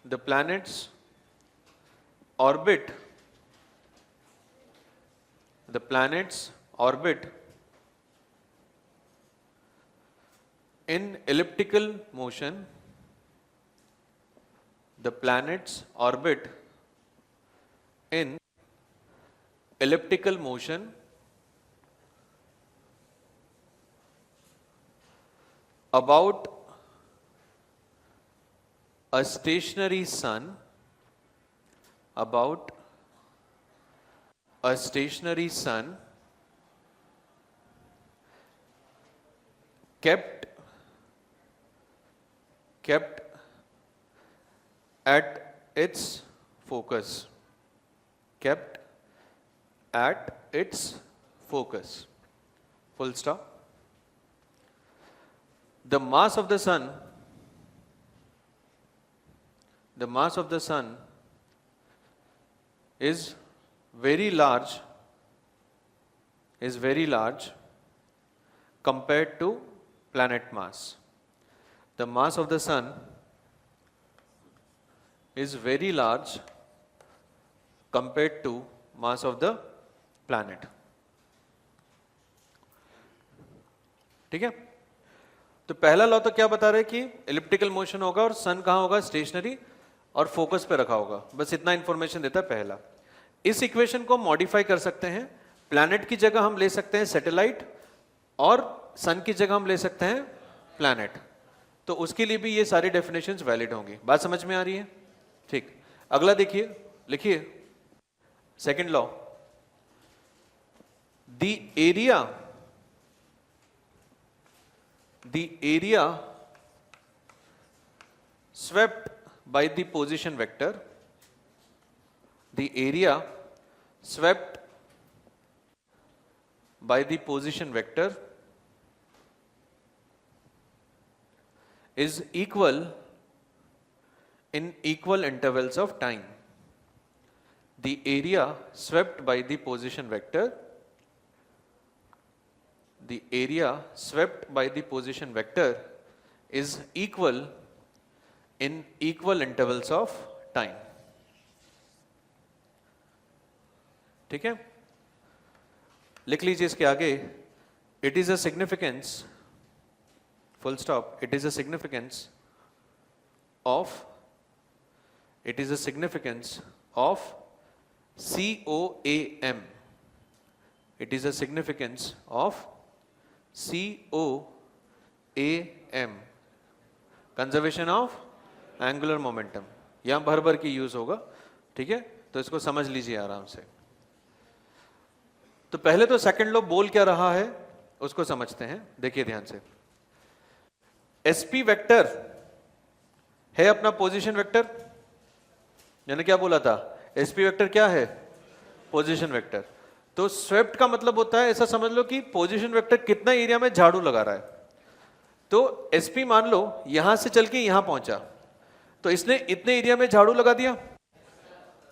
the planets orbit in elliptical motion. The planets orbit in elliptical motion about a stationary sun, kept at its focus. Full stop. The mass of the sun is very large compared to planet mass. The mass of the sun is very large compared to mass of the planet. ठीक है? तो पहला law तो क्या बता रहे हैं कि एलिप्टिकल मोशन होगा और सन कहां होगा? स्टेशनरी और फोकस पे रखा होगा. बस इतना इंफॉर्मेशन देता है पहला. इस इक्वेशन को मॉडिफाई कर सकते हैं. प्लैनेट की जगह हम ले सकते हैं सैटेलाइट और सन की जगह हम ले सकते हैं प्लैनेट. तो उसके लिए भी ये सारी डेफिनेशंस वैलिड होंगी. बात समझ में आ रही है? ठीक. अगला देखिए, लिखिए second law. The area swept by the position vector, is equal in equal intervals of time. The area swept by the position vector is equal in equal intervals of time. ठीक है? लिख लीजिए इसके आगे. It is a significance, full stop, it is a significance of COAM. It is a significance of COAM, conservation of angular momentum. यहां भर भर की यूज होगा. ठीक है? तो इसको समझ लीजिए आराम से. तो पहले तो सेकंड लॉ बोल क्या रहा है उसको समझते हैं. देखिए ध्यान से. एसपी वेक्टर है अपना पोजीशन वेक्टर. मैंने क्या बोला था? एसपी वेक्टर क्या है? Position vector. तो स्वेप्ट का मतलब होता है, ऐसा समझ लो कि पोजीशन वेक्टर कितना एरिया में झाड़ू लगा रहा है. तो एसपी मान लो यहां से चल के यहां पहुंचा, तो इसने इतने एरिया में झाड़ू लगा दिया.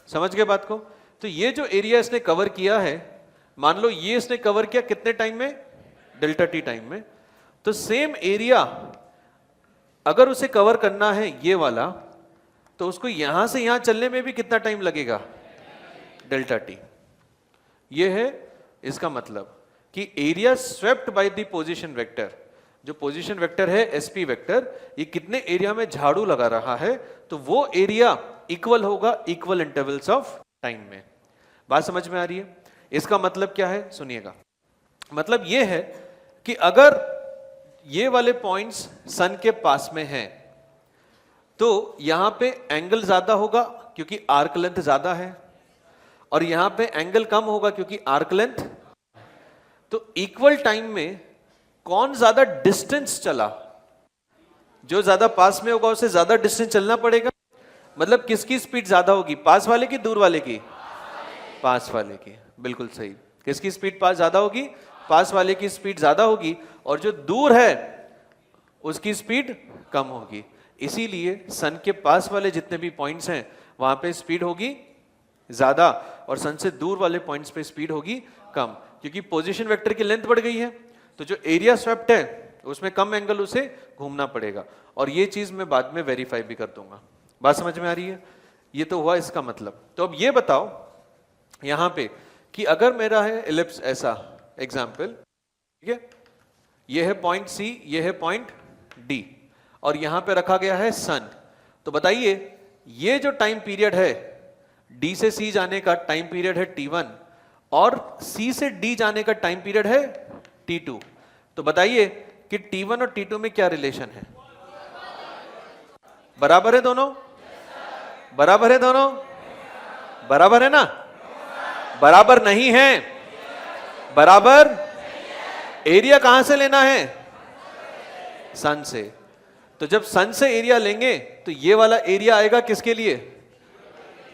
समझ गए बात को? तो ये जो एरिया इसने कवर किया है, मान लो ये इसने कवर किया कितने टाइम में? डेल्टा टी टाइम में. तो सेम एरिया अगर उसे कवर करना है ये वाला, तो उसको यहां से यहां चलने में भी कितना टाइम लगेगा? Delta T. ये है इसका मतलब कि area swept by the position vector, जो पोजीशन वेक्टर है एसपी वेक्टर, ये कितने एरिया में झाड़ू लगा रहा है, तो वो एरिया इक्वल होगा इक्वल इंटरवल्स ऑफ टाइम में. बात समझ में आ रही है? इसका मतलब क्या है? सुनिएगा. मतलब ये है कि अगर ये वाले पॉइंट्स सन के पास में हैं, तो यहां पे एंगल ज्यादा होगा क्योंकि आर्क लेंथ ज्यादा है, और यहां पे एंगल कम होगा क्योंकि आर्क लेंथ. तो इक्वल टाइम में कौन ज्यादा डिस्टेंस चला? जो ज्यादा पास में होगा उसे ज्यादा डिस्टेंस चलना पड़ेगा. मतलब किसकी स्पीड ज्यादा होगी? पास वाले की, दूर वाले की? पास वाले की. बिल्कुल सही. किसकी स्पीड पास ज्यादा होगी? पास वाले की स्पीड ज्यादा होगी, और जो दूर है उसकी स्पीड कम होगी. इसीलिए सन के पास वाले जितने भी पॉइंट्स हैं वहां पे स्पीड होगी ज्यादा, और सन से दूर वाले पॉइंट्स पे स्पीड होगी कम, क्योंकि पोजीशन वेक्टर की लेंथ बढ़ गई है. तो जो एरिया स्वेप्ट है उसमें कम एंगल उसे घूमना पड़ेगा. और ये चीज मैं बाद में वेरीफाई भी कर दूंगा. बात समझ में आ रही है? ये तो हुआ इसका मतलब। तो अब ये बताओ यहां पे कि अगर मेरा है इलिप्स ऐसा, एग्जाम्पल, ठीक है, ये है पॉइंट सी, ये है पॉइंट डी, और यहां पे रखा गया है सन। तो बताइए ये जो टाइम पीरियड है डी से सी जाने का टाइम पीरियड है T1 और सी से डी जाने का टाइम पीरियड है T2। तो बताइए कि T1 और T2 में क्या रिलेशन है? बराबर है दोनों? बराबर है दोनों? बराबर है ना? बराबर नहीं है। बराबर एरिया कहां से लेना है? सन से। तो जब सन से एरिया लेंगे तो ये वाला एरिया आएगा किसके लिए?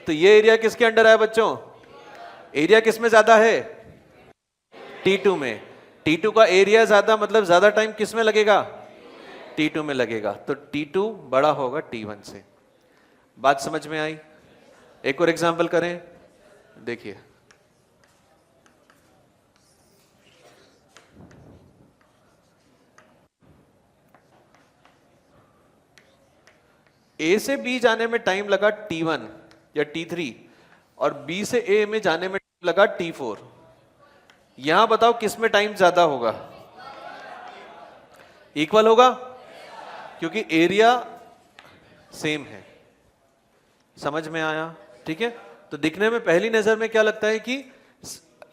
तो ये एरिया किसके अंडर है बच्चों? एरिया किसमें ज्यादा है? T2 में। T2 का एरिया ज्यादा मतलब ज्यादा टाइम किसमें लगेगा? T2 में लगेगा। तो T2 बड़ा होगा T1 से। बात समझ में आई? एक और एग्जांपल करें, देखिए A से B जाने में टाइम लगा T1 या T3 और B से A में जाने में लगा T4। यहां बताओ किसमें टाइम ज्यादा होगा? इक्वल होगा, क्योंकि एरिया सेम है। समझ में आया? ठीक है। तो दिखने में पहली नजर में क्या लगता है कि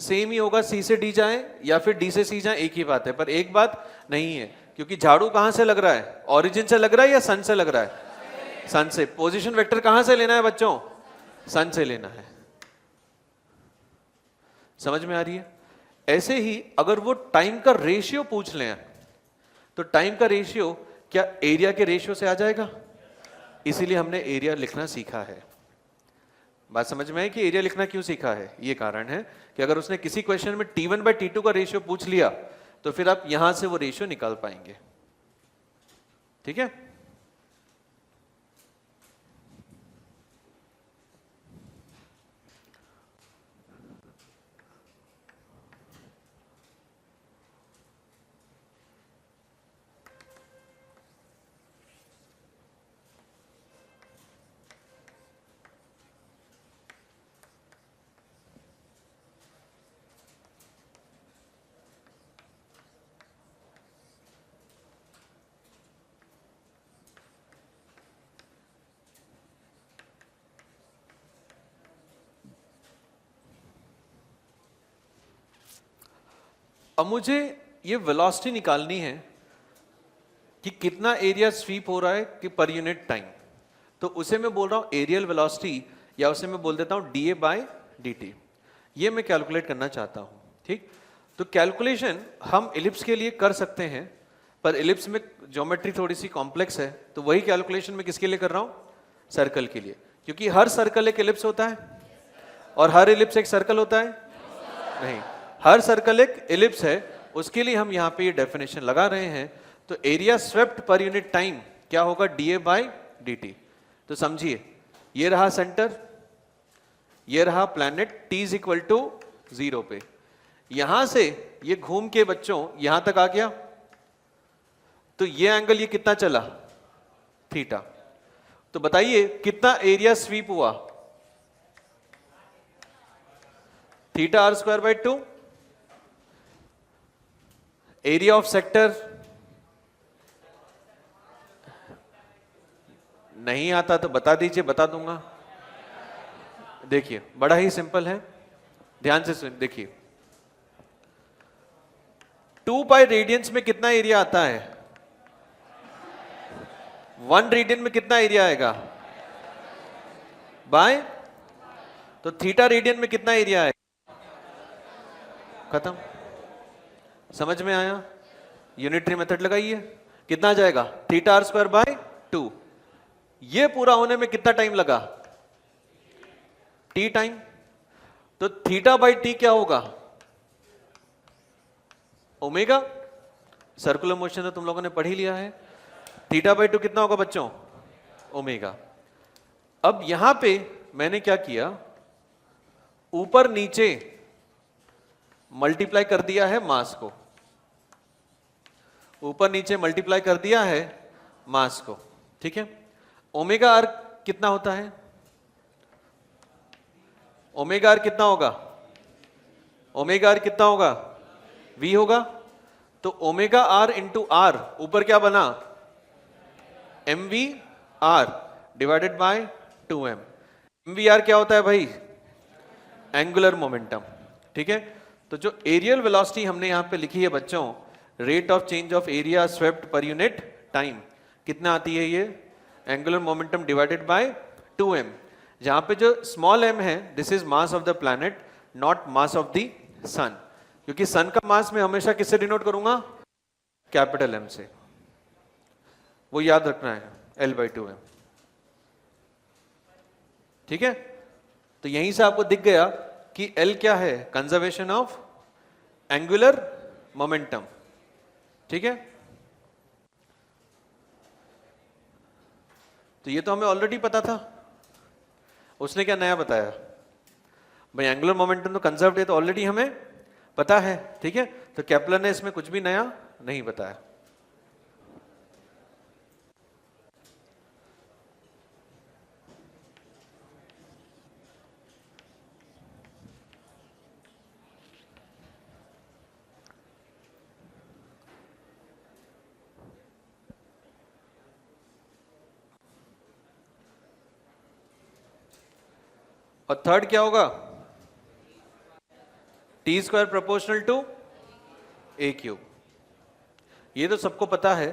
सेम ही होगा, सी से डी जाए या फिर डी से सी जाए, एक ही बात है। पर एक बात नहीं है, क्योंकि झाड़ू कहां से लग रहा है? ओरिजिन से लग रहा है या सन से लग रहा है? सन से। पोजीशन वेक्टर कहां से लेना है बच्चों? सन से लेना है। समझ में आ रही है? ऐसे ही अगर वो टाइम का रेशियो पूछ लें तो टाइम का रेशियो क्या एरिया के रेशियो से आ जाएगा? इसीलिए हमने एरिया लिखना सीखा है। बात समझ में है कि एरिया लिखना क्यों सीखा है? ये कारण है कि अगर उसने किसी क्वेश्चन में T1/T2 का रेशियो पूछ लिया तो फिर आप यहां से वो रेशियो निकाल पाएंगे। ठीक है। अब मुझे ये वेलोसिटी निकालनी है कि कितना एरिया स्वीप हो रहा है कि पर यूनिट टाइम। तो उसे मैं बोल रहा हूं एरियल वेलोसिटी, या उसे मैं बोल देता हूं dA/dt। ये मैं कैलकुलेट करना चाहता हूं। ठीक। तो कैलकुलेशन हम इलिप्स के लिए कर सकते हैं, पर इलिप्स में ज्योमेट्री थोड़ी सी कॉम्प्लेक्स है, तो वही कैलकुलेशन मैं किसके लिए कर रहा हूं? सर्कल के लिए। क्योंकि हर सर्कल एक इलिप्स होता है और हर इलिप्स एक सर्कल होता है? नहीं, हर सर्कल एक इलिप्स है। उसके लिए हम यहां पे ये डेफिनेशन लगा रहे हैं। तो area swept per unit time क्या होगा? dA/dt। तो समझिए, ये रहा सेंटर, ये रहा planet t is equal to 0 पे। यहां से ये घूम के बच्चों यहां तक आ गया, तो ये एंगल ये कितना चला? थीटा। तो बताइए कितना एरिया स्वीप हुआ? θr²/2। एरिया ऑफ सेक्टर नहीं आता तो बता दीजिए, बता दूंगा। देखिए बड़ा ही सिंपल है, ध्यान से सुन। देखिए 2 पाई रेडियंस में कितना एरिया आता है? 1 रेडियन में कितना एरिया आएगा? बाय। तो थीटा रेडियन में कितना एरिया आएगा? खत्म। समझ में आया? यूनिटरी मेथड लगाइए, कितना आ जाएगा? θr²/2। ये पूरा होने में कितना टाइम लगा? t time. तो θ/t क्या होगा? ओमेगा। सर्कुलर मोशन तो तुम लोगों ने पढ़ ही लिया है। θ/2 कितना होगा बच्चों? ओमेगा। अब यहां पे मैंने क्या किया, ऊपर नीचे मल्टीप्लाई कर दिया है मास को, ऊपर नीचे मल्टीप्लाई कर दिया है मास को। ठीक है। ओमेगा आर कितना होता है? ओमेगा आर कितना होगा? ओमेगा आर कितना होगा? V होगा। तो ओमेगा आर इंटू आर, ऊपर क्या बना? mv r divided by 2m। mv r क्या होता है भाई? Angular momentum. ठीक है, तो जो एरियल वेलोसिटी हमने यहां पे लिखी है बच्चों, rate of change of area swept per unit time, कितना आती है ये? Angular momentum divided by 2m। जहां पे जो स्मॉल m है, this is mass of the planet, not mass of the sun, क्योंकि सन का मास मैं हमेशा किससे डिनोट करूंगा? कैपिटल M से। वो याद रखना है, L/2m। ठीक है, तो यहीं से आपको दिख गया कि L क्या है? Conservation of angular momentum. ठीक है, तो ये तो हमें ऑलरेडी पता था, उसने क्या नया बताया? भाई एंगुलर मोमेंटम तो कंजर्व्ड है, तो ऑलरेडी हमें पता है। ठीक है, तो केपलर ने इसमें कुछ भी नया नहीं बताया। और थर्ड क्या होगा? T square proportional to a cube. ये तो सबको पता है,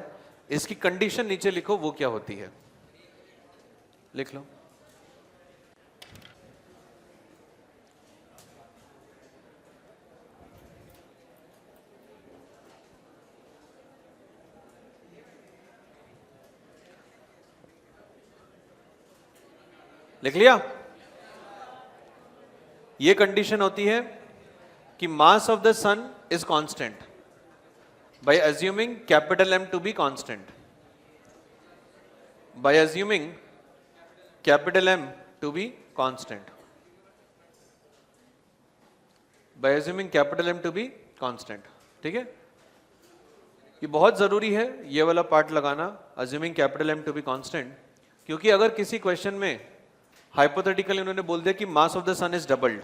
इसकी कंडीशन नीचे लिखो, वो क्या होती है? लिख लो। लिख लिया? ये कंडीशन होती है कि mass of the sun is constant by assuming capital M to be constant, by assuming capital M to be constant, by assuming capital M to be constant। ठीक है, ये बहुत जरूरी है ये वाला पार्ट लगाना, assuming capital M to be constant, क्योंकि अगर किसी क्वेश्चन में हाइपोथेटिकली उन्होंने बोल दिया कि mass of the sun is doubled,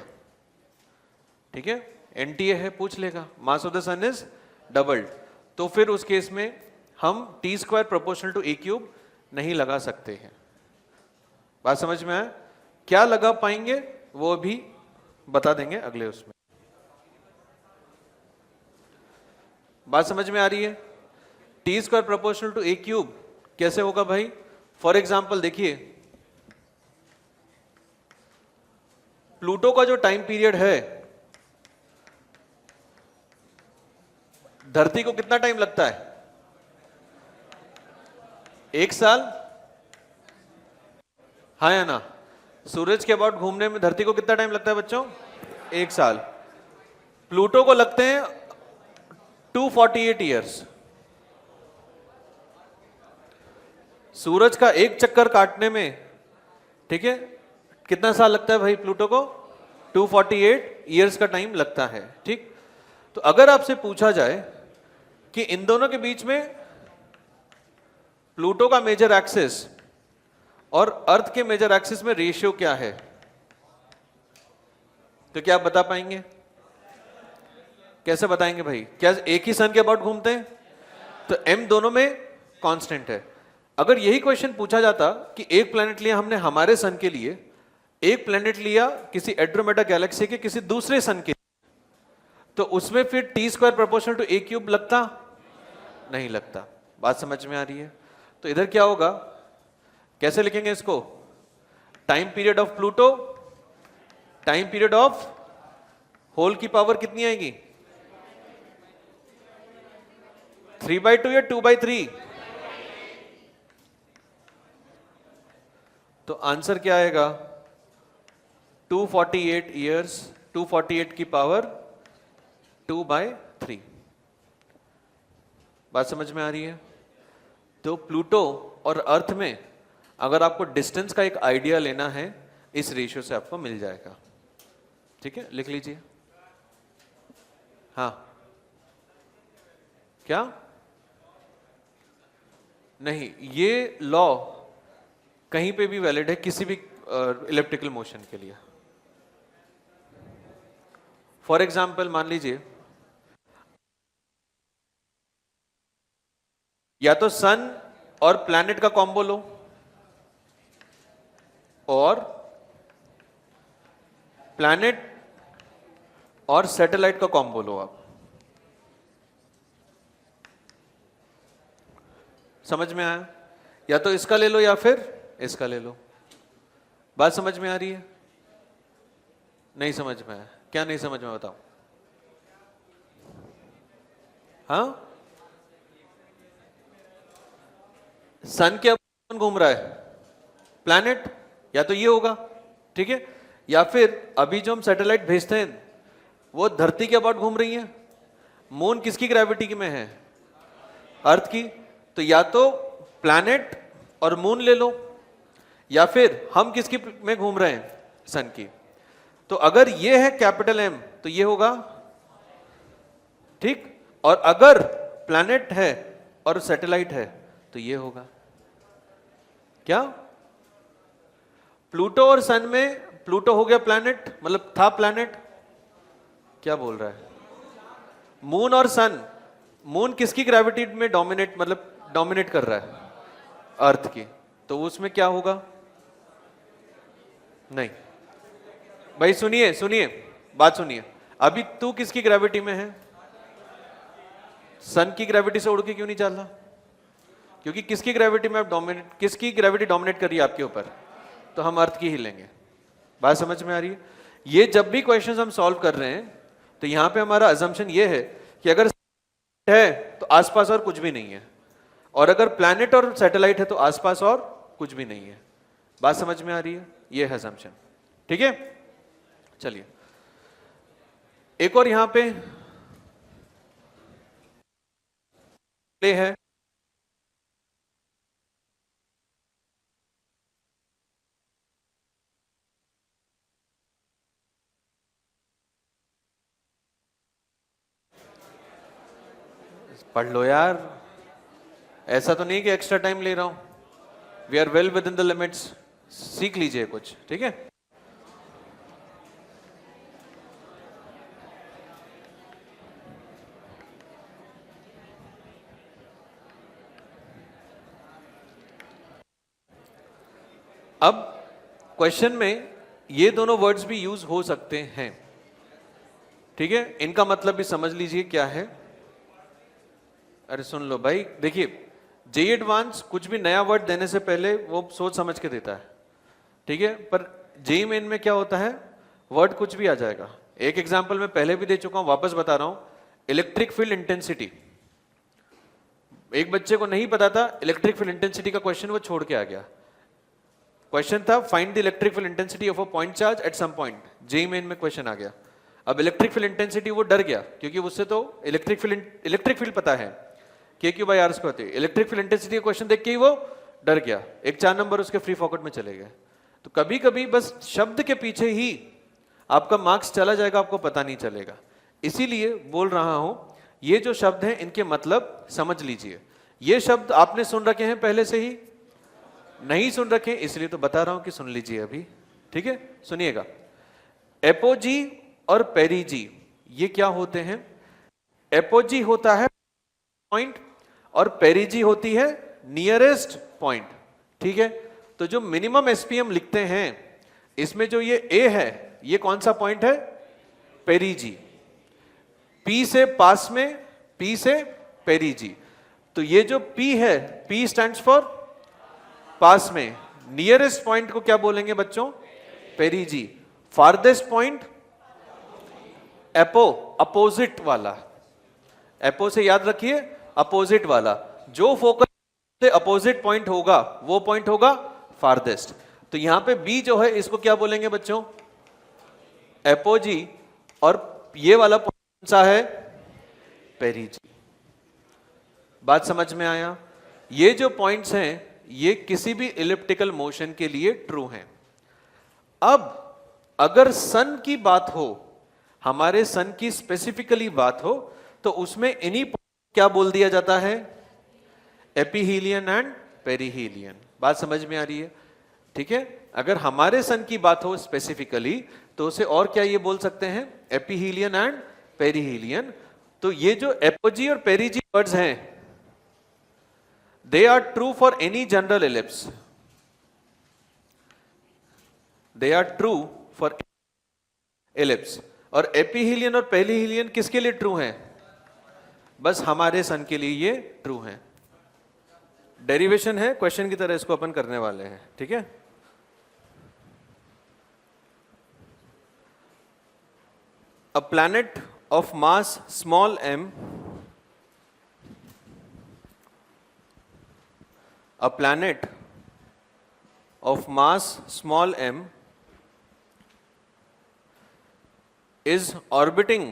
ठीक है, एनटीए है, पूछ लेगा mass of the sun is doubled, तो फिर उस केस में हम T square proportional to a cube नहीं लगा सकते हैं। बात समझ में आया? क्या लगा पाएंगे वो भी बता देंगे अगले उसमें। बात समझ में आ रही है? T square proportional to a cube कैसे होगा भाई? फॉर एग्जाम्पल देखिए, प्लूटो का जो टाइम पीरियड है, धरती को कितना टाइम लगता है? 1 साल, हाँ या ना? सूरज के अबाउट घूमने में धरती को कितना टाइम लगता है बच्चों? 1 साल। प्लूटो को लगते हैं 248 ईयर्स। सूरज का एक चक्कर काटने में, ठीक है, कितना साल लगता है भाई प्लूटो को? 248 ईयर्स का टाइम लगता है। ठीक, तो अगर आपसे पूछा जाए कि इन दोनों के बीच में प्लूटो का मेजर एक्सिस और अर्थ के मेजर एक्सिस में रेशियो क्या है, तो क्या आप बता पाएंगे? कैसे बताएंगे भाई? क्या एक ही सन के अबाउट घूमते हैं? तो m दोनों में कांस्टेंट है। अगर यही क्वेश्चन पूछा जाता कि एक प्लेनेट लिया हमने हमारे सन के लिए, एक प्लेनेट लिया किसी एंड्रोमेडा गैलेक्सी के किसी दूसरे सन के, तो उसमें फिर T square proportional to a cube लगता? नहीं लगता। बात समझ में आ रही है? तो इधर क्या होगा, कैसे लिखेंगे इसको? Time period of Pluto, time period of whole की पावर कितनी आएगी? 3/2 या 2/3? तो आंसर क्या आएगा? 248 ईयर्स, 248 की पावर 2/3। बात समझ में आ रही है? तो प्लूटो और अर्थ में अगर आपको डिस्टेंस का एक आइडिया लेना है, इस रेशियो से आपको मिल जाएगा। ठीक है, लिख लीजिए। हाँ, क्या? नहीं, ये लॉ कहीं पे भी वैलिड है किसी भी इलिप्टिकल मोशन के लिए। फॉर एग्जाम्पल मान लीजिए या तो सन और प्लैनेट का कॉम्बो लो, और प्लैनेट और सैटेलाइट का कॉम्बो लो। आप समझ में आया? या तो इसका ले लो या फिर इसका ले लो। बात समझ में आ रही है? नहीं समझ में आया? क्या नहीं समझ में, बताओ। हाँ, सन के अब घूम रहा है प्लैनेट, या तो ये होगा, ठीक है, या फिर अभी जो हम सैटेलाइट भेजते हैं वो धरती के अबाउट घूम रही है। मून किसकी ग्रेविटी में है? अर्थ की। तो या तो प्लैनेट और मून ले लो, या फिर हम किसकी में घूम रहे हैं? सन की। तो अगर ये है कैपिटल एम तो ये होगा, ठीक, और अगर प्लैनेट है और सैटेलाइट है तो ये होगा। क्या प्लूटो और सन में, प्लूटो हो गया प्लैनेट, मतलब था प्लैनेट। क्या बोल रहा है? मून और सन, मून किसकी ग्रेविटी में डोमिनेट, मतलब डोमिनेट कर रहा है? अर्थ की। तो उसमें क्या होगा? नहीं भाई, सुनिए सुनिए, बात सुनिए। अभी तू किसकी ग्रेविटी में है? सन की ग्रेविटी से उड़ के क्यों नहीं चल रहा? क्योंकि किसकी ग्रेविटी में आप डोमिनेट, किसकी ग्रेविटी डोमिनेट कर रही है आपके ऊपर? तो हम अर्थ की ही लेंगे। बात समझ में आ रही है? ये जब भी क्वेश्चंस हम सॉल्व कर रहे हैं तो यहां पे हमारा अजम्पशन ये है कि अगर है तो आसपास और कुछ भी नहीं है, और अगर प्लैनेट और सैटेलाइट है तो आसपास और कुछ भी नहीं है। बात समझ में आ रही है? ये है अजम्पशन, ठीक है। चलिए एक और यहां पे प्ले है। पढ़ लो यार, ऐसा तो नहीं कि एक्स्ट्रा टाइम ले रहा हूं। We are well within the limits. सीख लीजिए कुछ, ठीक है। अब क्वेश्चन में ये दोनों वर्ड्स भी यूज हो सकते हैं, ठीक है। इनका मतलब भी समझ लीजिए क्या है। अरे सुन लो भाई, देखिए जेई एडवांस कुछ भी नया वर्ड देने से पहले वो सोच समझ के देता है, ठीक है। पर जेई मेन में क्या होता है, वर्ड कुछ भी आ जाएगा। एक एग्जांपल मैं पहले भी दे चुका हूं, वापस बता रहा हूं। इलेक्ट्रिक फील्ड इंटेंसिटी, एक बच्चे को नहीं पता था इलेक्ट्रिक फील्ड इंटेंसिटी का क्वेश्चन, वो छोड़ के आ गया। क्वेश्चन था find the electric field intensity of a point charge at some point, JEE Main में क्वेश्चन आ गया। अब इलेक्ट्रिक फील्ड इंटेंसिटी वो डर गया, क्योंकि उससे तो इलेक्ट्रिक फील्ड पता है के क्यू बाई आर स्क्वायर होती है। इलेक्ट्रिक फील्ड इंटेंसिटी का क्वेश्चन देख के ही वो डर गया, एक 4 नंबर उसके फ्री पॉकेट में चले गए। तो कभी कभी बस शब्द के पीछे ही आपका मार्क्स चला जाएगा, आपको पता नहीं चलेगा। इसीलिए बोल रहा हूं, ये जो शब्द हैं इनके मतलब समझ लीजिए। ये शब्द आपने सुन रखे हैं पहले से ही? नहीं सुन रखे, इसलिए तो बता रहा हूं कि सुन लीजिए अभी, ठीक है। सुनिएगा, एपोजी और पेरीजी ये क्या होते हैं? एपोजी होता है पॉइंट और पेरीजी होती है नियरेस्ट पॉइंट, ठीक है। तो जो मिनिमम एसपीएम लिखते हैं, इसमें जो ये ए है, ये कौन सा पॉइंट है? पेरीजी। पी से पास में, पी से पेरीजी। तो ये जो पी है, पी स्टैंड्स फॉर पास में। नियरेस्ट पॉइंट को क्या बोलेंगे बच्चों? Perigee. Farthest point apo, opposite वाला। एपो से याद रखिए अपोजिट वाला, जो फोकस से अपोजिट पॉइंट होगा वो पॉइंट होगा फारदेस्ट। तो यहां पे बी जो है इसको क्या बोलेंगे बच्चों? एपोजी। और ये वाला पॉइंट कौन सा है? पेरीजी। बात समझ में आया? ये जो पॉइंट्स हैं ये किसी भी इलिप्टिकल मोशन के लिए ट्रू हैं। अब अगर सन की बात हो, हमारे सन की स्पेसिफिकली बात हो, तो उसमें इन्हीं क्या बोल दिया जाता है? एपीहीलियन एंड पेरीहीलियन। बात समझ में आ रही है? ठीक है, अगर हमारे सन की बात हो स्पेसिफिकली तो उसे और क्या ये बोल सकते हैं, एपीहीलियन एंड पेरीहीलियन। तो ये जो एपोजी और पेरीजी वर्ड्स हैं, they are true for any general ellipse, they are true for ellipse. और एपीहीलियन और पेरीहीलियन किसके लिए ट्रू हैं, बस हमारे सन के लिए ये ट्रू हैं। डेरिवेशन है, क्वेश्चन की तरह इसको अपन करने वाले हैं, ठीक है। A planet of mass small m, a planet of mass small m is orbiting,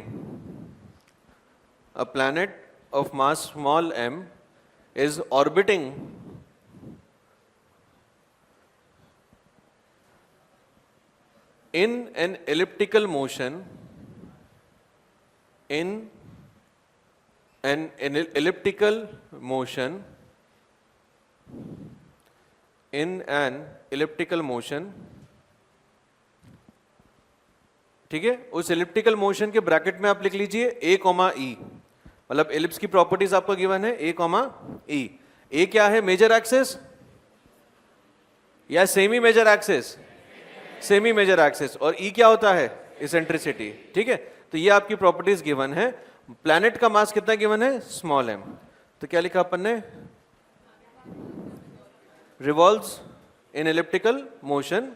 a planet of mass small m is orbiting in an elliptical motion, in an elliptical motion, in an elliptical motion, ठीक है। उस elliptical motion के bracket में आप लिख लीजिए a, e, मतलब ellipse की प्रॉपर्टीज आपको गिवन है a, e। a क्या है, मेजर एक्सिस या semi major axis, semi major axis, और e क्या होता है, इसेंट्रिसिटी, ठीक है। तो ये आपकी प्रॉपर्टीज गिवन है। प्लैनेट का मास कितना गिवन है, स्मॉल m। तो क्या लिखा अपन ने, revolves in elliptical motion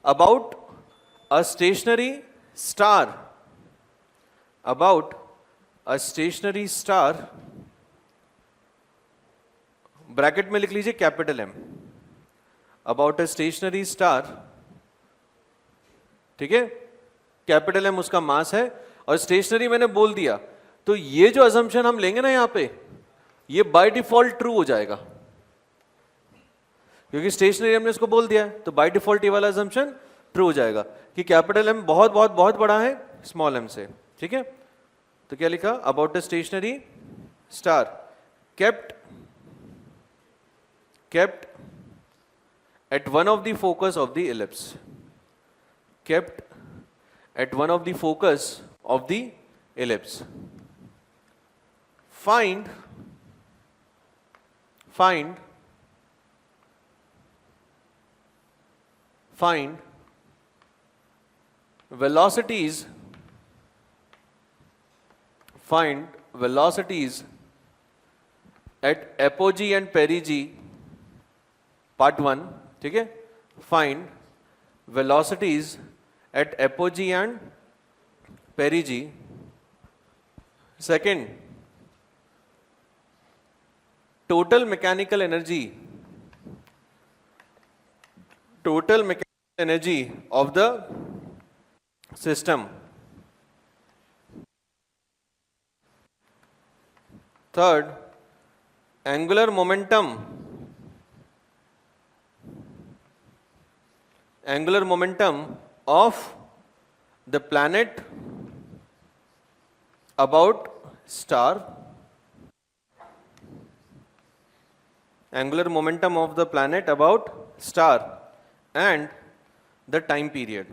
about a stationary star, about a stationary star, bracket में लिख लीजिए capital M, about a stationary star, ठीक है। कैपिटल M उसका मास है और स्टेशनरी मैंने बोल दिया, तो ये जो अजम्पशन हम लेंगे ना यहां पे, ये बाय डिफॉल्ट ट्रू हो जाएगा, क्योंकि स्टेशनरी हमने इसको बोल दिया है, तो बाय डिफॉल्ट ये वाला अजम्पशन ट्रू हो जाएगा कि कैपिटल M बहुत बहुत बहुत बड़ा है स्मॉल m से, ठीक है। तो क्या लिखा, about the stationary star kept at one of the focus of the ellipse, kept at one of the focus of the ellipse. Find velocities, at apogee and perigee, part 1, ठीक है। Find velocities at apogee and perigee. Second, total mechanical energy of the system. Third, angular momentum of the planet about star, angular momentum of the planet about star, and the time period,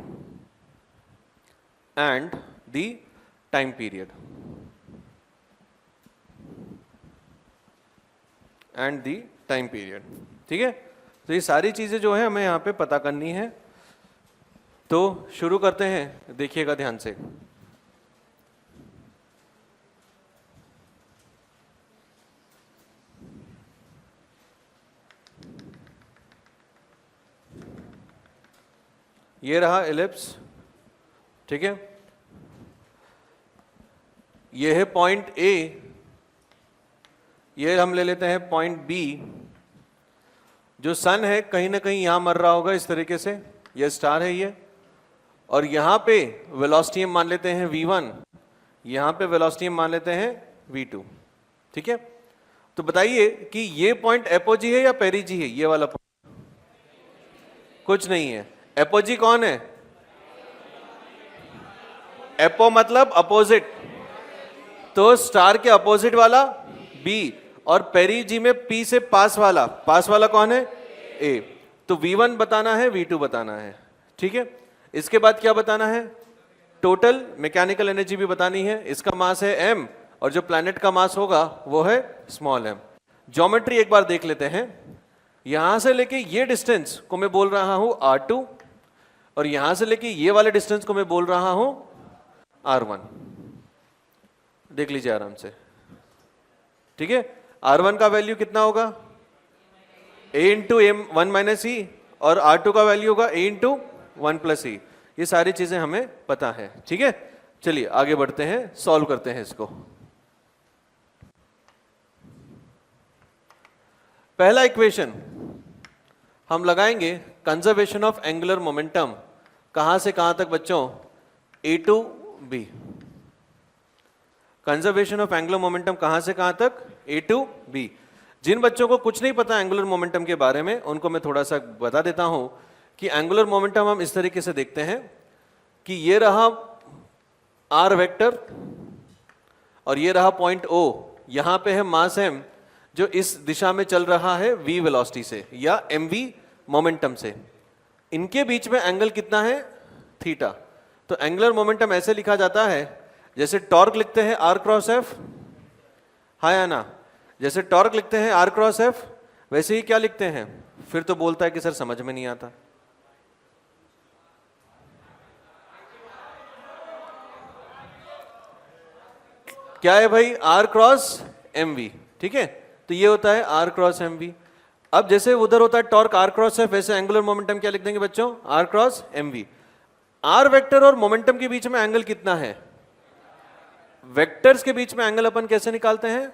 ठीक है। तो ये सारी चीजें जो है हमें यहाँ पे पता करनी है। तो शुरू करते हैं, देखिएगा ध्यान से। ये रहा एलिप्स, ठीक है। ये है पॉइंट ए, ये हम ले लेते हैं पॉइंट बी। जो सन है कहीं ना कहीं यहां मर रहा होगा इस तरीके से, ये स्टार है ये, और यहां पे वेलोसिटी हम मान लेते हैं v1, यहां पे वेलोसिटी हम मान लेते हैं v2, ठीक है। तो बताइए कि ये पॉइंट एपोजी है या पेरिजी है, ये वाला पॉइंट? कुछ नहीं है। एपोजी कौन है? एपो मतलब अपोजिट, तो स्टार के अपोजिट वाला बी, और पेरिजी में पी से पास वाला कौन है? ए। तो V1 बताना है, V2 बताना है, ठीक है। इसके बाद क्या बताना है, टोटल मैकेनिकल एनर्जी भी बतानी है। इसका मास है m और जो प्लैनेट का मास होगा वो है स्मॉल m। ज्योमेट्री एक बार देख लेते हैं। यहां से लेके ये डिस्टेंस को मैं बोल रहा हूं R2 और यहां से लेके ये वाले डिस्टेंस को मैं बोल रहा हूं R1। देख लीजिए आराम से, ठीक है। R1 का वैल्यू कितना होगा, a इंटू एम 1 माइनस ई, और R2 का वैल्यू होगा a इंटू 1 प्लस ई। ये सारी चीजें हमें पता है, ठीक है। चलिए आगे बढ़ते हैं, सॉल्व करते हैं इसको। पहला इक्वेशन हम लगाएंगे, कंजर्वेशन ऑफ एंगुलर मोमेंटम। कहां से कहां तक बच्चों, A to B। Conservation of angular momentum कहां से कहां तक, A टू B। जिन बच्चों को कुछ नहीं पता एंगुलर मोमेंटम के बारे में, उनको मैं थोड़ा सा बता देता हूं कि एंगुलर मोमेंटम हम इस तरीके से देखते हैं कि ये रहा R वेक्टर और ये रहा पॉइंट O। यहां पे है मास m जो इस दिशा में चल रहा है v वेलोसिटी से या mv मोमेंटम से। इनके बीच में एंगल कितना है, थीटा। तो एंगुलर मोमेंटम ऐसे लिखा जाता है जैसे टॉर्क लिखते हैं r क्रॉस f, हाँ या ना। जैसे टॉर्क लिखते हैं r क्रॉस f, वैसे ही क्या लिखते हैं। फिर तो बोलता है कि सर समझ में नहीं आता। क्या है भाई, r क्रॉस mv, ठीक है। तो ये होता है r क्रॉस mv। अब जैसे उधर होता है टॉर्क r क्रॉस f, वैसे एंगुलर मोमेंटम क्या लिख देंगे बच्चों, r cross mv। r vector और मोमेंटम के बीच में एंगल कितना है, वेक्टर्स के बीच में एंगल अपन कैसे निकालते हैं,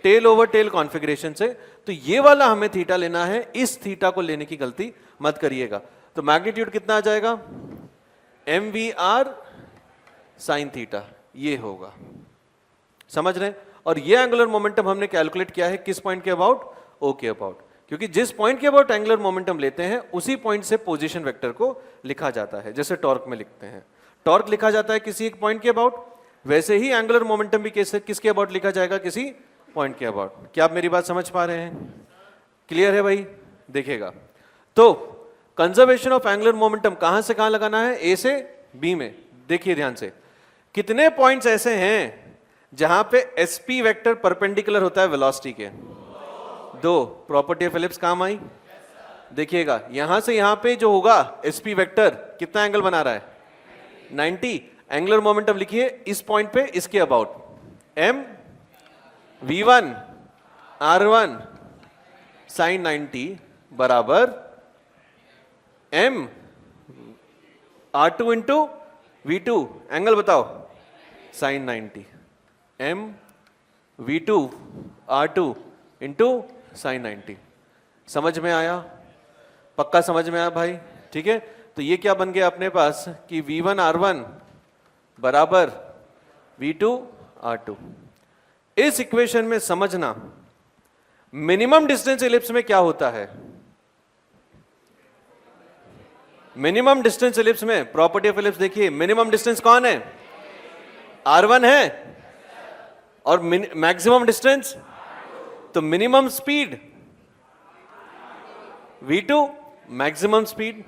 टेल ओवर टेल कॉन्फ़िगरेशन से। तो ये वाला हमें थीटा लेना है, इस थीटा को लेने की गलती मत करिएगा। तो मैग्नीट्यूड कितना आ जाएगा, mvr साइन थीटा, ये होगा, समझ रहे हैं। और ये एंगुलर मोमेंटम हमने कैलकुलेट किया है किस पॉइंट के अबाउट, ओ के अबाउट, क्योंकि जिस पॉइंट के अबाउट एंगुलर मोमेंटम लेते हैं उसी पॉइंट से पोजीशन वेक्टर को लिखा जाता है। जैसे टॉर्क में लिखते हैं, टॉर्क लिखा जाता है किसी एक पॉइंट के अबाउट, वैसे ही एंगुलर मोमेंटम भी किसके अबाउट लिखा जाएगा, किसी पॉइंट के अबाउट। क्या आप मेरी बात समझ पा रहे हैं, क्लियर है भाई। देखिएगा तो कंजर्वेशन ऑफ एंगुलर मोमेंटम कहां से कहां लगाना है, ए से बी में। देखिए ध्यान से, कितने पॉइंट्स ऐसे हैं जहां पे sp वेक्टर परपेंडिकुलर होता है वेलोसिटी के, दो। प्रॉपर्टी ऑफ एलिप्स काम आई। देखिएगा यहां से यहां पे जो होगा sp वेक्टर कितना एंगल बना रहा है, 90। एंगुलर मोमेंटम लिखिए इस पॉइंट पे, इसके about m v1 r1 sign 90 बराबर m r2 into v2, angle बताओ, sine 90। m v2 r2 into sine 90। समझ में आया, पक्का समझ में आया भाई, ठीक है। तो ये क्या बन गया अपने पास कि v1 r1 बराबर v2 r2। इस इक्वेशन में समझना मिनिमम डिस्टेंस इलिप्स में क्या होता है। मिनिमम डिस्टेंस इलिप्स में प्रॉपर्टी ऑफ इलिप्स देखिए, मिनिमम डिस्टेंस कौन है, r1 है, और मैक्सिमम डिस्टेंस, तो minimum speed v2, maximum speed.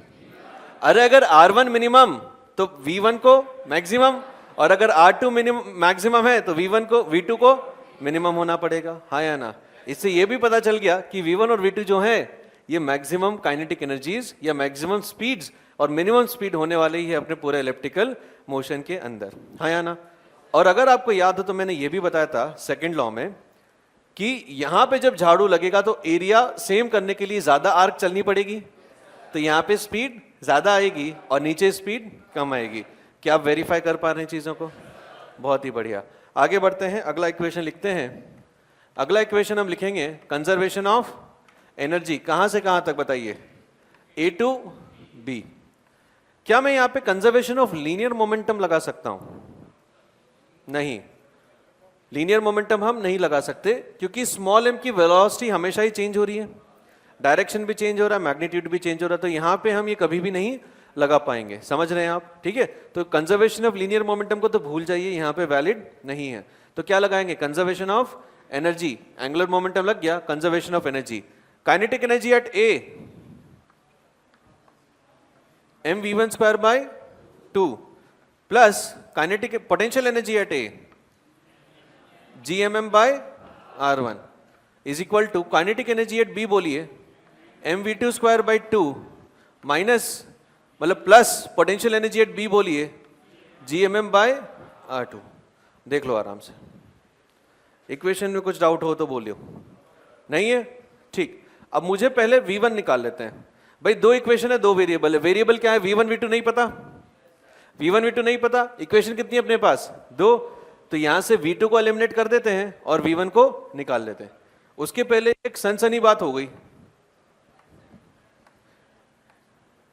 अरे अगर r1 मिनिमम तो v1 को मैक्सिमम, और अगर r2 मिनिमम मैक्सिमम है तो v2 को मिनिमम होना पड़ेगा, हाँ या ना। इससे ये भी पता चल गया कि v1 और v2 जो है ये मैक्सिमम काइनेटिक एनर्जीज या मैक्सिमम स्पीड्स और मिनिमम स्पीड होने वाले ही है अपने पूरे इलेप्टिकल मोशन के अंदर, हाँ या ना। और अगर आपको याद हो तो मैंने ये भी बताया था सेकंड लॉ में कि यहां पे जब झाड़ू लगेगा तो एरिया सेम करने के लिए ज्यादा आर्क चलनी पड़ेगी, तो यहां पे स्पीड ज्यादा आएगी और नीचे स्पीड कम आएगी। क्या आप वेरीफाई कर पा रहे हैं चीजों को, बहुत ही बढ़िया। आगे बढ़ते हैं, अगला इक्वेशन लिखते हैं। अगला इक्वेशन हम लिखेंगे कंजर्वेशन ऑफ एनर्जी, कहां से कहां तक बताइए, ए टू बी। क्या मैं यहां पे कंजर्वेशन ऑफ लीनियर मोमेंटम लगा सकता हूं, नहीं, लीनियर मोमेंटम हम नहीं लगा सकते, क्योंकि स्मॉल m की वेलोसिटी हमेशा ही चेंज हो रही है, डायरेक्शन भी चेंज हो रहा है, मैग्नीट्यूड भी चेंज हो रहा है, तो यहां पे हम ये कभी भी नहीं लगा पाएंगे, समझ रहे हैं आप, ठीक है। तो कंजर्वेशन ऑफ लीनियर मोमेंटम को तो भूल जाइए, यहां पे वैलिड नहीं है। तो क्या लगाएंगे, conservation of energy. Angular momentum लग गया, conservation of energy. Kinetic energy at A, M V one square by 2 plus kinetic potential energy at A G M M by R one is equal to kinetic energy at B बोलिए M V two square by 2 minus मतलब plus potential energy at B बोलिए G M M by R two. देख लो आराम से, equation में कुछ doubt हो तो बोलियो, नहीं है ठीक। अब मुझे पहले V1 निकाल लेते हैं। भाई दो इक्वेशन है, दो वेरिएबल है। वेरिएबल क्या है? V1 V2 नहीं पता, V1 V2 नहीं पता। इक्वेशन कितनी है अपने पास? दो। तो यहां से V2 को एलिमिनेट कर देते हैं और V1 को निकाल लेते हैं। उसके पहले एक सनसनी बात हो गई,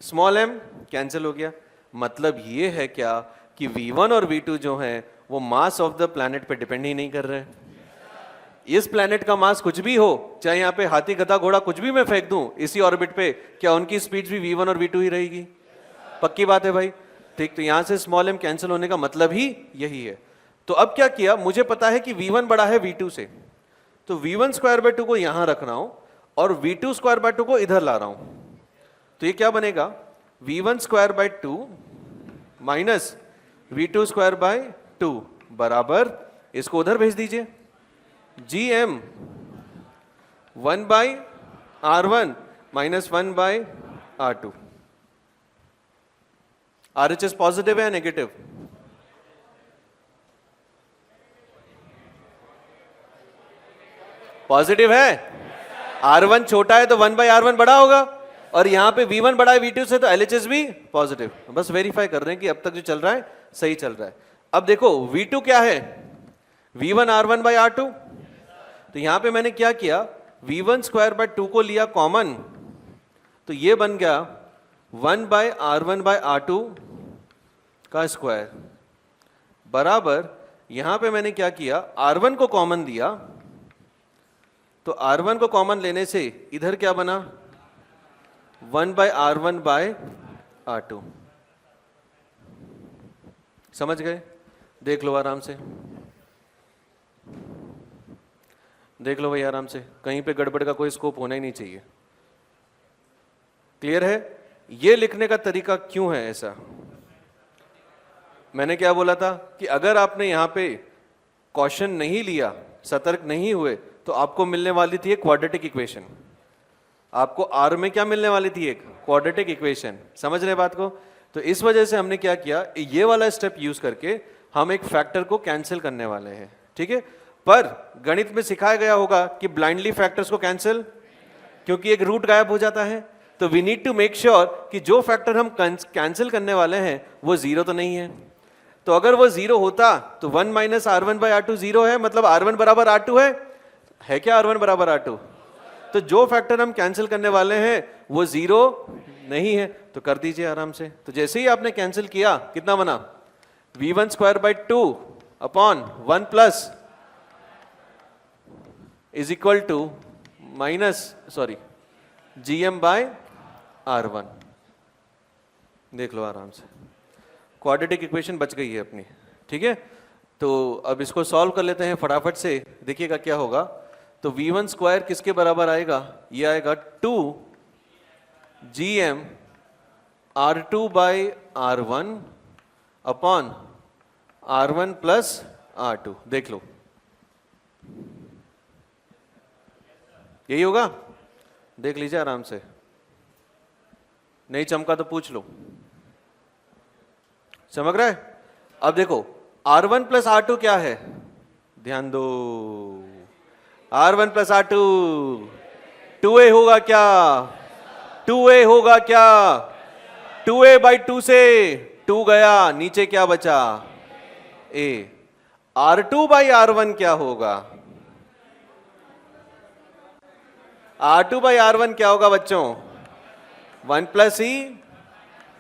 स्मॉल m कैंसिल हो गया। मतलब ये है क्या कि V1 और V2 जो है वो मास ऑफ द प्लैनेट पे डिपेंड ही नहीं कर रहे हैं। इस प्लैनेट का मास कुछ भी हो, चाहे यहाँ पे हाथी गधा घोड़ा कुछ भी मैं फेंक दूं इसी ऑर्बिट पे, क्या उनकी स्पीड भी V1 और V2 ही रहेगी? पक्की बात है भाई, ठीक। तो यहां से स्मॉल m कैंसिल होने का मतलब ही यही है। तो अब क्या किया, मुझे पता है कि V1 बड़ा है V2 से, तो V1 स्क्वायर बाय 2 को यहां रख रहा हूं और V2 स्क्वायर बाय 2 को इधर ला रहा हूं। तो ये क्या बनेगा? V1 square by 2 minus V2 square by 2 बराबर, इसको उधर भेज दीजिए, G M 1 by R1 minus 1 by R2। RHS positive है नेगेटिव? पॉजिटिव है। R1 छोटा है तो 1 बाई R1 बड़ा होगा, और यहां पे V1 बड़ा है V2 से तो LHS भी पॉजिटिव। बस वेरीफाई कर रहे हैं कि अब तक जो चल रहा है सही चल रहा है। अब देखो V2 क्या है? V1 R1 by R2। तो यहां पे मैंने क्या किया, V1 स्क्वायर बाय 2 को लिया कॉमन, तो ये बन गया 1 बाय R1 बाय R2 का स्क्वायर बराबर, यहां पे मैंने क्या किया, R1 को कॉमन दिया, तो R1 को कॉमन लेने से इधर क्या बना, 1 बाय R1 बाय R2। समझ गए? देख लो आराम से, देख लो भाई आराम से, कहीं पे गड़बड़ का कोई स्कोप होना ही नहीं चाहिए। क्लियर है? ये लिखने का तरीका क्यों है ऐसा? मैंने क्या बोला था कि अगर आपने यहां पे कॉशन नहीं लिया, सतर्क नहीं हुए, तो आपको मिलने वाली थी एक क्वाड्रेटिक इक्वेशन। आपको आर में क्या मिलने वाली थी? एक क्वाड्रेटिक इक्वेशन। समझ रहे बात को? तो इस वजह से हमने क्या किया, ये वाला स्टेप यूज करके हम एक फैक्टर को कैंसिल करने वाले हैं। ठीक है, पर गणित में सिखाया गया होगा कि ब्लाइंडली फैक्टर्स को कैंसिल, क्योंकि एक रूट गायब हो जाता है। तो we need to make sure कि जो फैक्टर हम कैंसिल करने वाले हैं वो जीरो तो नहीं है। तो अगर वो जीरो होता तो 1 minus R1 by R2 zero है, मतलब R1 बराबर R2 है क्या? R1 बराबर R2। तो जो फैक्टर हम कैंसिल करने वाले हैं वो जीरो नहीं है, तो कर दीजिए आराम से। तो जैसे ही आपने कैंसिल किया, कितना बना? V1 square by 2 upon 1 plus is equal to minus GM by R1। देख लो आराम से, क्वाड्रेटिक इक्वेशन बच गई है अपनी। ठीक है, तो अब इसको सॉल्व कर लेते हैं फटाफट से। देखिएगा क्या होगा। तो V1 स्क्वायर किसके बराबर आएगा? ये आएगा 2 GM R2 by R1 upon R1 plus R2। देख लो, यही होगा? देख लीजिए आराम से, नहीं चमका तो पूछ लो। चमक रहा है? अब देखो R1 प्लस R2 क्या है? ध्यान दो, R1 प्लस R2 2A होगा क्या? 2A होगा क्या? 2A बाई 2 से 2 गया, नीचे क्या बचा? A। R2 बाई R1 क्या होगा? R2 बाई R1 क्या होगा बच्चों? 1 प्लस ई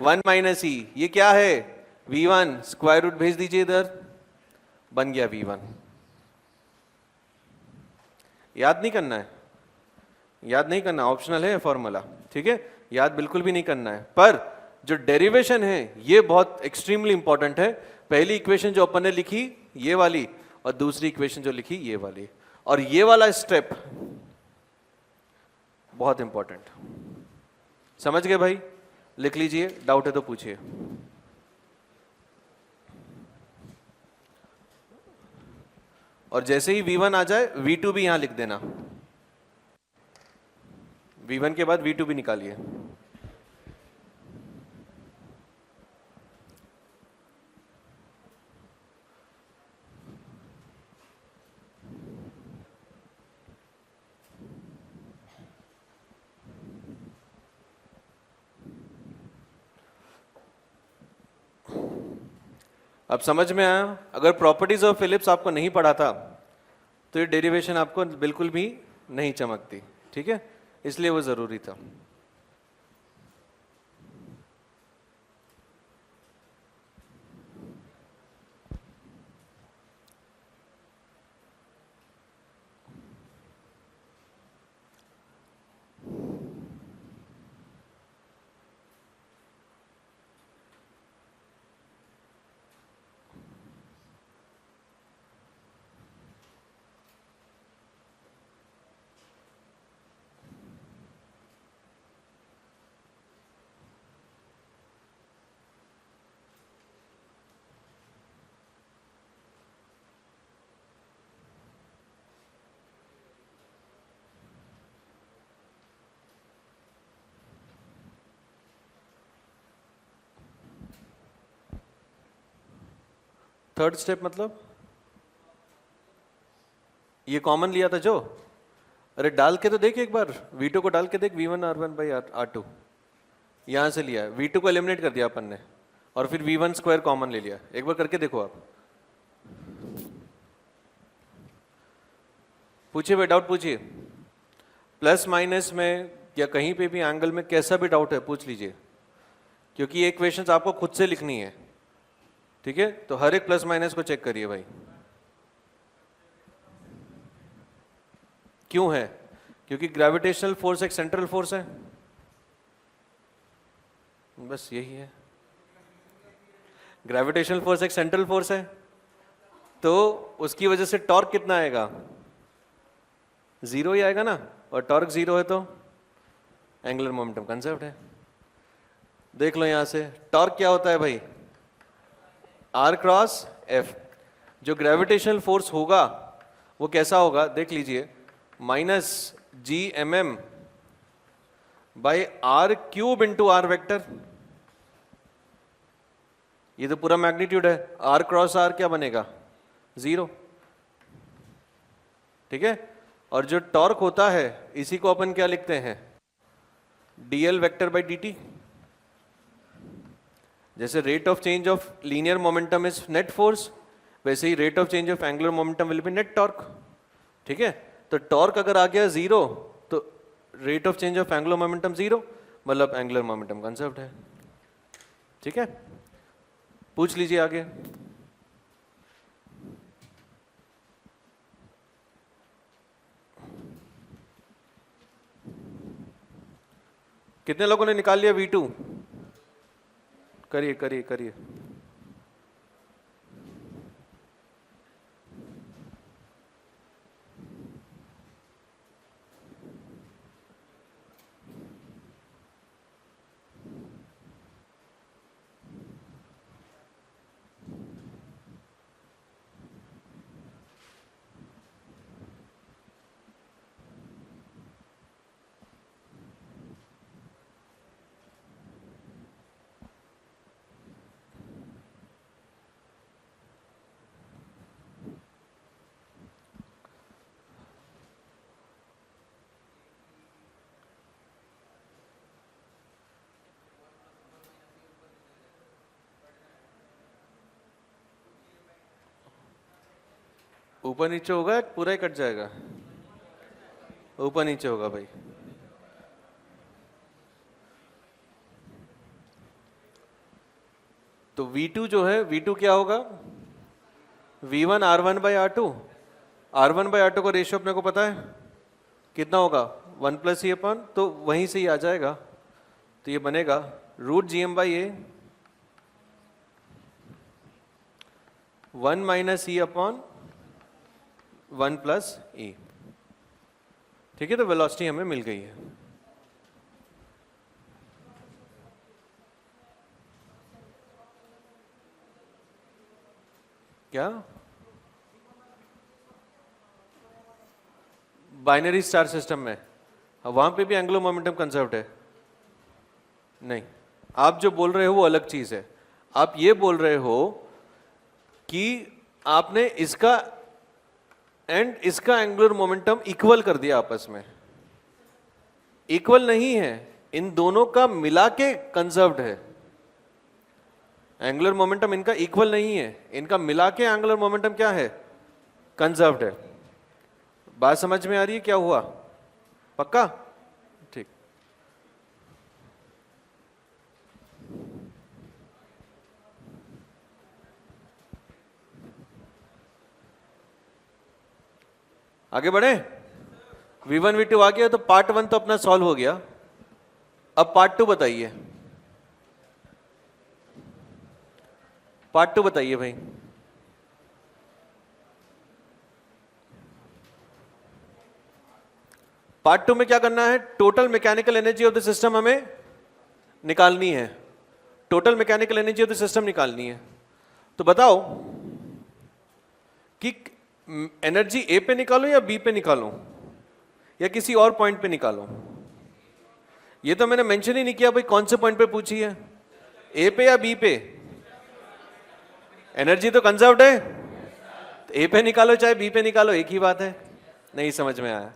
1 माइनस ई। ये क्या है? V1। स्क्वायर रूट भेज दीजिए इधर, बन गया V1। याद नहीं करना है, याद नहीं करना, ऑप्शनल है फॉर्मूला। ठीक है, याद बिल्कुल भी नहीं करना है, पर जो डेरिवेशन है ये बहुत एक्सट्रीमली इंपॉर्टेंट है। पहली इक्वेशन जो अपन ने लिखी ये वाली, और दूसरी इक्वेशन जो लिखी ये वाली, और ये वाला स्टेप बहुत इंपॉर्टेंट। समझ गए भाई? लिख लीजिए, डाउट है तो पूछिए। और जैसे ही V1 आ जाए V2 भी यहां लिख देना, V1 के बाद V2 भी निकालिए। अब समझ में आया? अगर प्रॉपर्टीज ऑफ फिलिप्स आपको नहीं पढ़ा था तो ये डेरिवेशन आपको बिल्कुल भी नहीं चमकती, ठीक है? इसलिए वो जरूरी था। थर्ड स्टेप मतलब ये कॉमन लिया था जो, अरे डाल के तो देख एक बार, V2 को डाल के देख, V1 R1 बाई R2 यहां से लिया है, V2 को एलिमिनेट कर दिया अपन ने और फिर V1 स्क्वायर कॉमन ले लिया। एक बार करके देखो आप, पूछिए भाई, डाउट पूछिए। प्लस माइनस में या कहीं पे भी एंगल में कैसा भी डाउट है पूछ लीजिए, क्योंकि ये इक्वेशंस आपको खुद से लिखनी है, ठीक है? तो हर एक प्लस माइनस को चेक करिए भाई। क्यों है? क्योंकि ग्रेविटेशनल फोर्स एक सेंट्रल फोर्स है, बस यही है। ग्रेविटेशनल फोर्स एक सेंट्रल फोर्स है, तो उसकी वजह से टॉर्क कितना आएगा? जीरो ही आएगा ना, और टॉर्क जीरो है तो एंगुलर मोमेंटम कंजर्व्ड है। देख लो यहां से, टॉर्क क्या होता है भाई? R cross F। जो ग्रेविटेशनल फोर्स होगा वो कैसा होगा देख लीजिए, minus GMM by R cube into R vector. ये तो पूरा मैग्नीट्यूड है, R क्रॉस R क्या बनेगा? जीरो, ठीक है? और जो टॉर्क होता है इसी को अपन क्या लिखते हैं? DL vector by DT। जैसे rate of change of linear momentum is net force, वैसे ही rate of change of angular momentum will be net torque, ठीक है? तो टॉर्क अगर आ गया जीरो तो rate of change of angular momentum zero, मतलब एंगुलर मोमेंटम कंजर्व्ड है, ठीक है? पूछ लीजिए आगे। कितने लोगों ने निकाल लिया V2? करिए करिए करिए। ऊपर नीचे होगा, पूरा ही कट जाएगा? ऊपर नीचे होगा भाई। तो V2 जो है, V2 क्या होगा? V1 R1 by R2। R1 by R2 का रेशियो अपने को पता है कितना होगा? 1 प्लस ई अपॉन, तो वहीं से ही आ जाएगा, तो ये बनेगा root GM by A 1 minus e upon 1 plus e, ठीक है? तो वेलोसिटी हमें मिल गई है। क्या बाइनरी स्टार सिस्टम में वहां पे भी एंगुलर मोमेंटम कंजर्व्ड है? नहीं, आप जो बोल रहे हो वो अलग चीज है। आप ये बोल रहे हो कि आपने इसका एंड इसका एंगुलर मोमेंटम इक्वल कर दिया आपस में। इक्वल नहीं है, इन दोनों का मिला के कंजर्व्ड है। एंगुलर मोमेंटम इनका इक्वल नहीं है, इनका मिला के एंगुलर मोमेंटम क्या है? कंजर्व्ड है। बात समझ में आ रही है क्या हुआ? पक्का? ठीक। आगे बढ़े? V1 V2 आ गया तो पार्ट 1 तो अपना सॉल्व हो गया। अब पार्ट 2 बताइए। पार्ट 2 बताइए भाई। पार्ट 2 में क्या करना है? Total mechanical energy of the system हमें निकालनी है। Total mechanical energy of the system निकालनी है। तो बताओ कि एनर्जी ए पे निकालो या बी पे निकालो या किसी और पॉइंट पे निकालो? ये तो मैंने मेंशन ही नहीं किया भाई कौन से पॉइंट पे पूछी है, ए पे या बी पे? एनर्जी तो कंजर्व्ड है, तो ए पे निकालो चाहे बी पे निकालो एक ही बात है। नहीं समझ में आया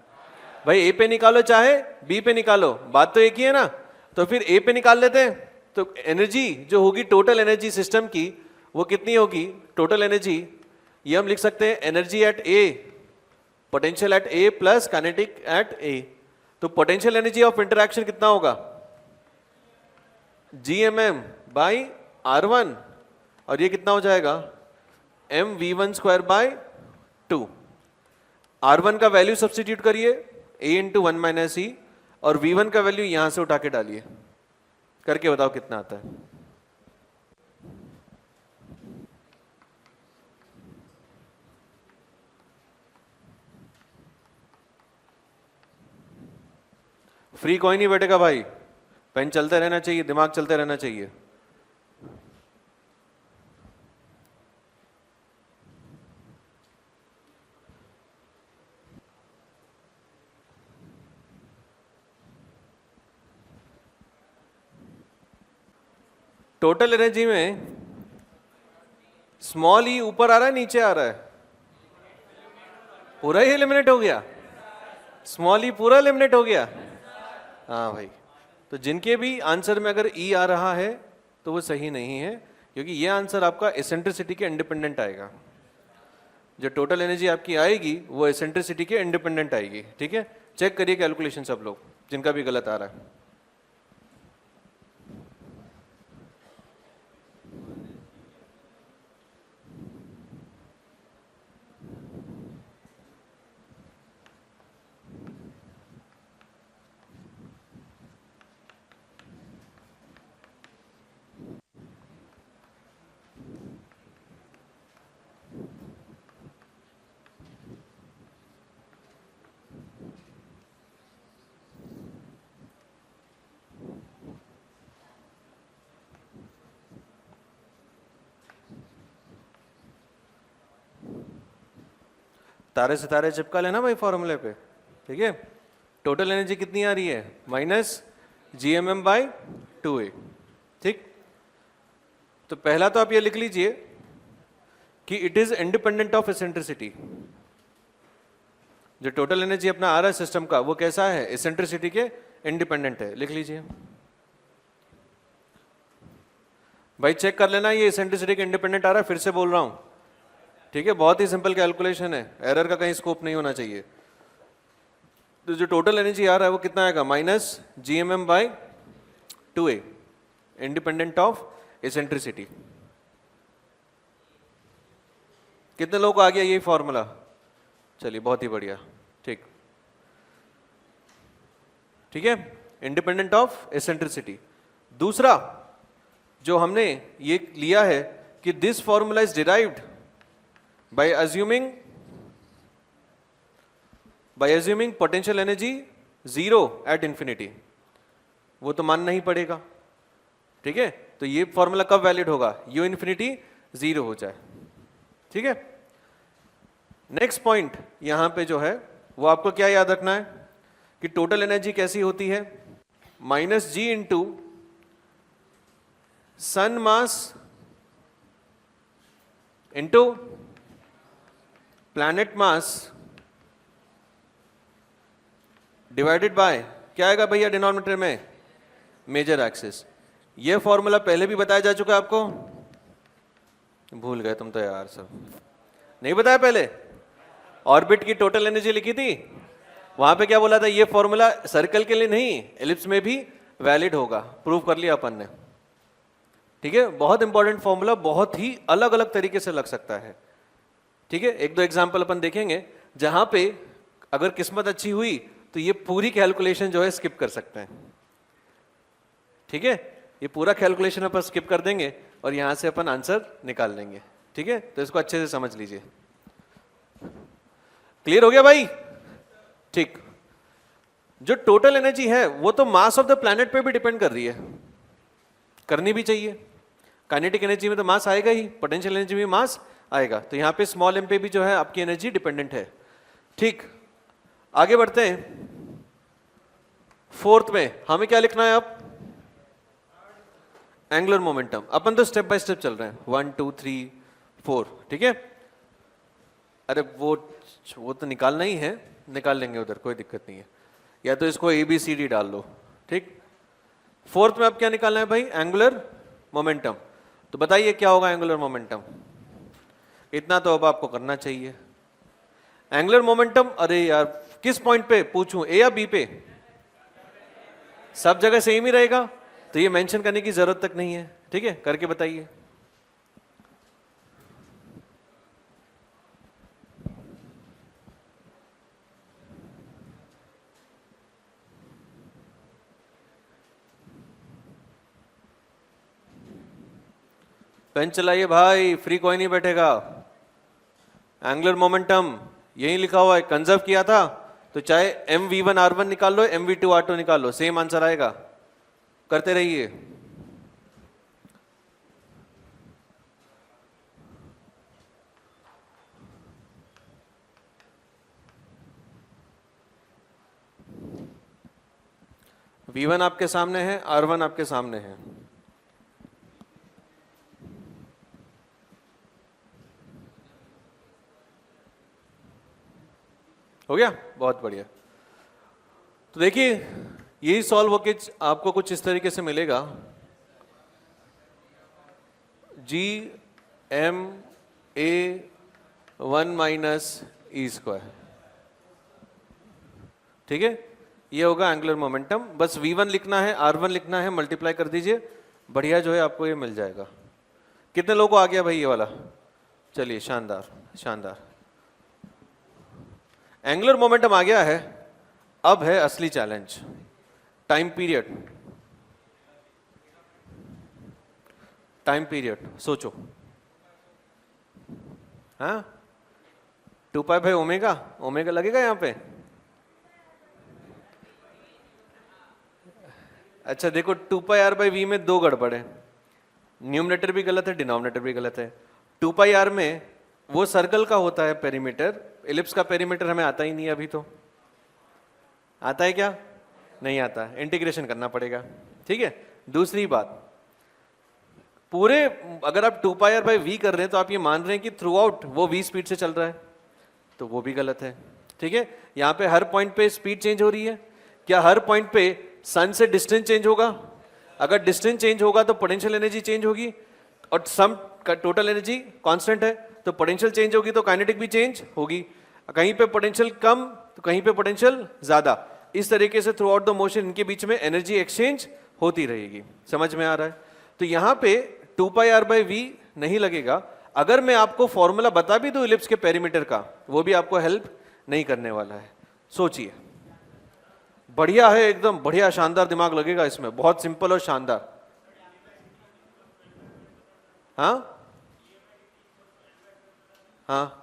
भाई? ए पे निकालो चाहे बी पे निकालो, बात तो एक ही है ना। तो फिर ए पे निकाल लेते हैं। तो एनर्जी जो होगी टोटल एनर्जी सिस्टम की वो कितनी होगी? टोटल एनर्जी ये हम लिख सकते हैं energy at A, potential at A plus kinetic at A. तो पोटेंशियल एनर्जी ऑफ इंटरैक्शन कितना होगा? GMM बाई R1, और ये कितना हो जाएगा? MV1 square by 2। R1 का वैल्यू सब्स्टिट्यूट करिए A इंटू 1 माइनस ई, और V1 का वैल्यू यहां से उठा के डालिए, करके बताओ कितना आता है। फ्री कोई नहीं बैठेगा भाई, पेन चलते रहना चाहिए, दिमाग चलते रहना चाहिए। टोटल एनर्जी में स्मॉल ई ऊपर आ रहा है नीचे आ रहा है? पूरा ही एलिमिनेट हो गया, स्मॉल ई पूरा एलिमिनेट हो गया। हाँ भाई, तो जिनके भी आंसर में अगर ई आ रहा है तो वो सही नहीं है, क्योंकि ये आंसर आपका एसेंट्रिसिटी के इंडिपेंडेंट आएगा। जो टोटल एनर्जी आपकी आएगी वो एसेंट्रिसिटी के इंडिपेंडेंट आएगी। ठीक है, चेक करिए कैलकुलेशन सब लोग जिनका भी गलत आ रहा है। तारे सितारे चिपका लेना भाई फॉर्मूले पे। ठीक है, टोटल एनर्जी कितनी आ रही है? Minus GMM by 2A। ठीक, तो पहला तो आप ये लिख लीजिए कि it is independent of eccentricity. जो टोटल एनर्जी अपना आ रहा है सिस्टम का वो कैसा है? एसेंट्रिसिटी के इंडिपेंडेंट है। लिख लीजिए भाई, चेक कर लेना ये एसेंट्रिसिटी के इंडिपेंडेंट आ रहा है, फिर से बोल रहा हूं। ठीक है, बहुत ही सिंपल कैलकुलेशन है, एरर का कहीं स्कोप नहीं होना चाहिए। तो जो टोटल एनर्जी आ रहा है वो कितना आएगा? Minus GMM by 2A, independent of eccentricity. कितने लोगों को आ गया ये फॉर्मूला? चलिए बहुत ही बढ़िया। ठीक, ठीक है, इंडिपेंडेंट ऑफ एसेंट्रिसिटी। दूसरा जो हमने ये लिया है कि this formula is derived by assuming potential energy zero at infinity। वो तो मानना ही पड़ेगा। ठीक है, तो ये फॉर्मूला कब वैलिड होगा? U infinity 0 हो जाए। ठीक है। नेक्स्ट पॉइंट यहां पे जो है वो आपको क्या याद रखना है कि टोटल एनर्जी कैसी होती है, minus G into sun mass into planet mass divided by क्या आएगा भैया डिनोमिनेटर में, मेजर एक्सिस। ये फॉर्मूला पहले भी बताया जा चुका है आपको, भूल गए तुम तो यार, सब नहीं बताया पहले। ऑर्बिट की टोटल एनर्जी लिखी थी, वहां पे क्या बोला था, ये फॉर्मूला सर्कल के लिए नहीं एलिप्स में भी वैलिड होगा, प्रूव कर लिया अपन ने। ठीक है, बहुत इंपॉर्टेंट फॉर्मूला, बहुत ही अलग अलग तरीके से लग सकता है। ठीक है, एक दो एग्जाम्पल अपन देखेंगे जहां पे अगर किस्मत अच्छी हुई तो ये पूरी कैलकुलेशन जो है स्किप कर सकते हैं। ठीक है, ये पूरा कैलकुलेशन अपन स्किप कर देंगे और यहां से अपन आंसर निकाल लेंगे। ठीक है, तो इसको अच्छे से समझ लीजिए। क्लियर हो गया भाई? ठीक, जो टोटल एनर्जी है वो तो मास ऑफ द प्लैनेट पे भी डिपेंड कर रही है, करनी भी चाहिए। काइनेटिक एनर्जी में तो मास आएगा ही, पोटेंशियल एनर्जी में मास आएगा, तो यहां पे स्मॉल एम पे भी जो है आपकी एनर्जी डिपेंडेंट है। ठीक, आगे बढ़ते हैं। फोर्थ में हमें क्या लिखना है अब, एंगुलर मोमेंटम। अपन तो स्टेप बाय स्टेप चल रहे हैं, 1 2 3 4। ठीक है, अरे वो तो निकालना ही है, निकाल लेंगे उधर, कोई दिक्कत नहीं है, या तो इसको ABCD डाल लो। ठीक, फोर्थ में अब क्या निकालना है भाई, एंगुलर मोमेंटम। तो बताइए क्या होगा एंगुलर मोमेंटम, इतना तो अब आपको करना चाहिए। एंगुलर मोमेंटम, अरे यार किस पॉइंट पे पूछूं, A या B पे? सब जगह सेम ही रहेगा, तो ये मेंशन करने की जरूरत तक नहीं है। ठीक है, करके बताइए। पेन चलाइए भाई, फ्री कोई नहीं बैठेगा। एंगुलर मोमेंटम यही लिखा हुआ है, कंजर्व किया था तो चाहे mv1r1 निकाल लो, mv2r2 निकाल लो, सेम आंसर आएगा। करते रहिए। v1 आपके सामने है, r1 आपके सामने है। हो गया, बहुत बढ़िया। तो देखिए यही सॉल्व होके आपको कुछ इस तरीके से मिलेगा, Gma1 माइनस E²। ठीक है, ये होगा एंगुलर मोमेंटम। बस V1 लिखना है, R1 लिखना है, मल्टीप्लाई कर दीजिए, बढ़िया जो है आपको ये मिल जाएगा। कितने लोगों को आ गया भाई ये वाला? चलिए, शानदार शानदार, एंगुलर मोमेंटम आ गया है। अब है असली challenge, time period. Time period सोचो, हाँ 2 पाई बाई ओमेगा, ओमेगा लगेगा यहां पे। अच्छा देखो, 2 पाई r बाई वी में दो गड़बड़ है, न्यूमरेटर भी गलत है, डिनोमिनेटर भी गलत है। 2 पाई r में वो सर्कल का होता है पेरीमीटर, एलिप्स का पेरीमीटर हमें आता ही नहीं अभी। तो आता है क्या? नहीं आता, इंटीग्रेशन करना पड़ेगा। ठीक है, दूसरी बात, पूरे अगर आप 2 पाई r बाई वी कर रहे हैं तो आप ये मान रहे हैं कि थ्रू आउट वो v स्पीड से चल रहा है, तो वो भी गलत है। ठीक है, यहाँ पे हर पॉइंट पे स्पीड चेंज हो रही है। क्या हर पॉइंट पे सन से डिस्टेंस चेंज होगा? अगर डिस्टेंस चेंज होगा तो पोटेंशियल एनर्जी चेंज होगी, और सम का टोटल एनर्जी कांस्टेंट है, तो पोटेंशियल चेंज होगी तो काइनेटिक भी चेंज होगी। कहीं पे पोटेंशियल कम तो कहीं पे पोटेंशियल ज्यादा, इस तरीके से थ्रू आउट द मोशन इनके बीच में एनर्जी एक्सचेंज होती रहेगी। समझ में आ रहा है? तो यहाँ पे 2 पाई r बाई वी नहीं लगेगा। अगर मैं आपको फॉर्मूला बता भी दूं इलिप्स के पेरीमीटर का, वो भी आपको हेल्प नहीं करने वाला है। सोचिए, बढ़िया है, एकदम बढ़िया शानदार दिमाग लगेगा इसमें, बहुत सिंपल और शानदार। हाँ हाँ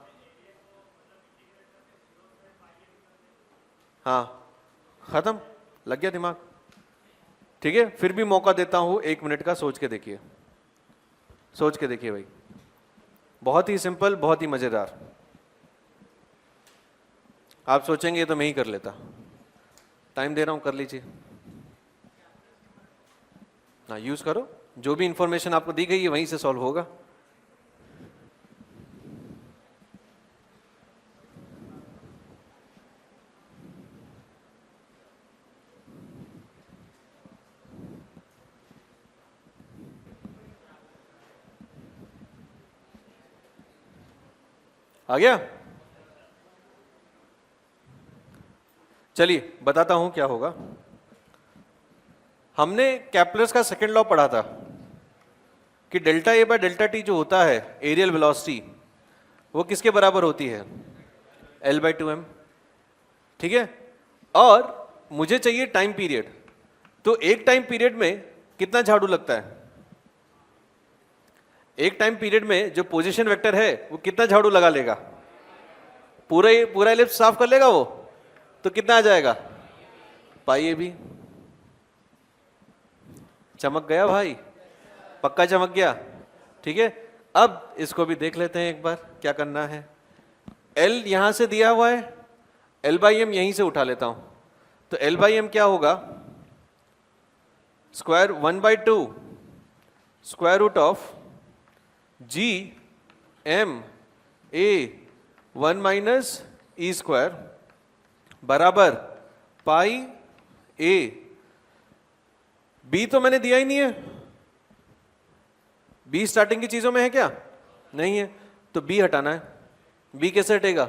हाँ, खत्म, लग गया दिमाग। ठीक है, फिर भी मौका देता हूं 1 मिनट का, सोच के देखिए, सोच के देखिए भाई। बहुत ही सिंपल, बहुत ही मजेदार। आप सोचेंगे तो मैं ही कर लेता, टाइम दे रहा हूं, कर लीजिए। हाँ, यूज करो, जो भी इंफॉर्मेशन आपको दी गई है वहीं से सॉल्व होगा। आ गया? चलिए बताता हूं क्या होगा। हमने कैपलर्स का सेकंड लॉ पढ़ा था कि delta A by delta T जो होता है एरियल वेलोसिटी, वो किसके बराबर होती है? L/2m। ठीक है, और मुझे चाहिए टाइम पीरियड, तो एक टाइम पीरियड में कितना झाड़ू लगता है? एक टाइम पीरियड में जो पोजीशन वेक्टर है वो कितना झाड़ू लगा लेगा? पूरा एलिप्स साफ कर लेगा वो, तो कितना आ जाएगा? पाई ए बी। चमक गया भाई, पक्का चमक गया। ठीक है, अब इसको भी देख लेते हैं एक बार क्या करना है। L यहां से दिया हुआ है, L/m यहीं से उठा लेता हूं, तो L/m क्या होगा? Square 1/2 square root of G M A 1 minus e square बराबर पाई ए। बी तो मैंने दिया ही नहीं है, बी स्टार्टिंग की चीजों में है क्या? नहीं है, तो बी हटाना है। बी कैसे हटेगा?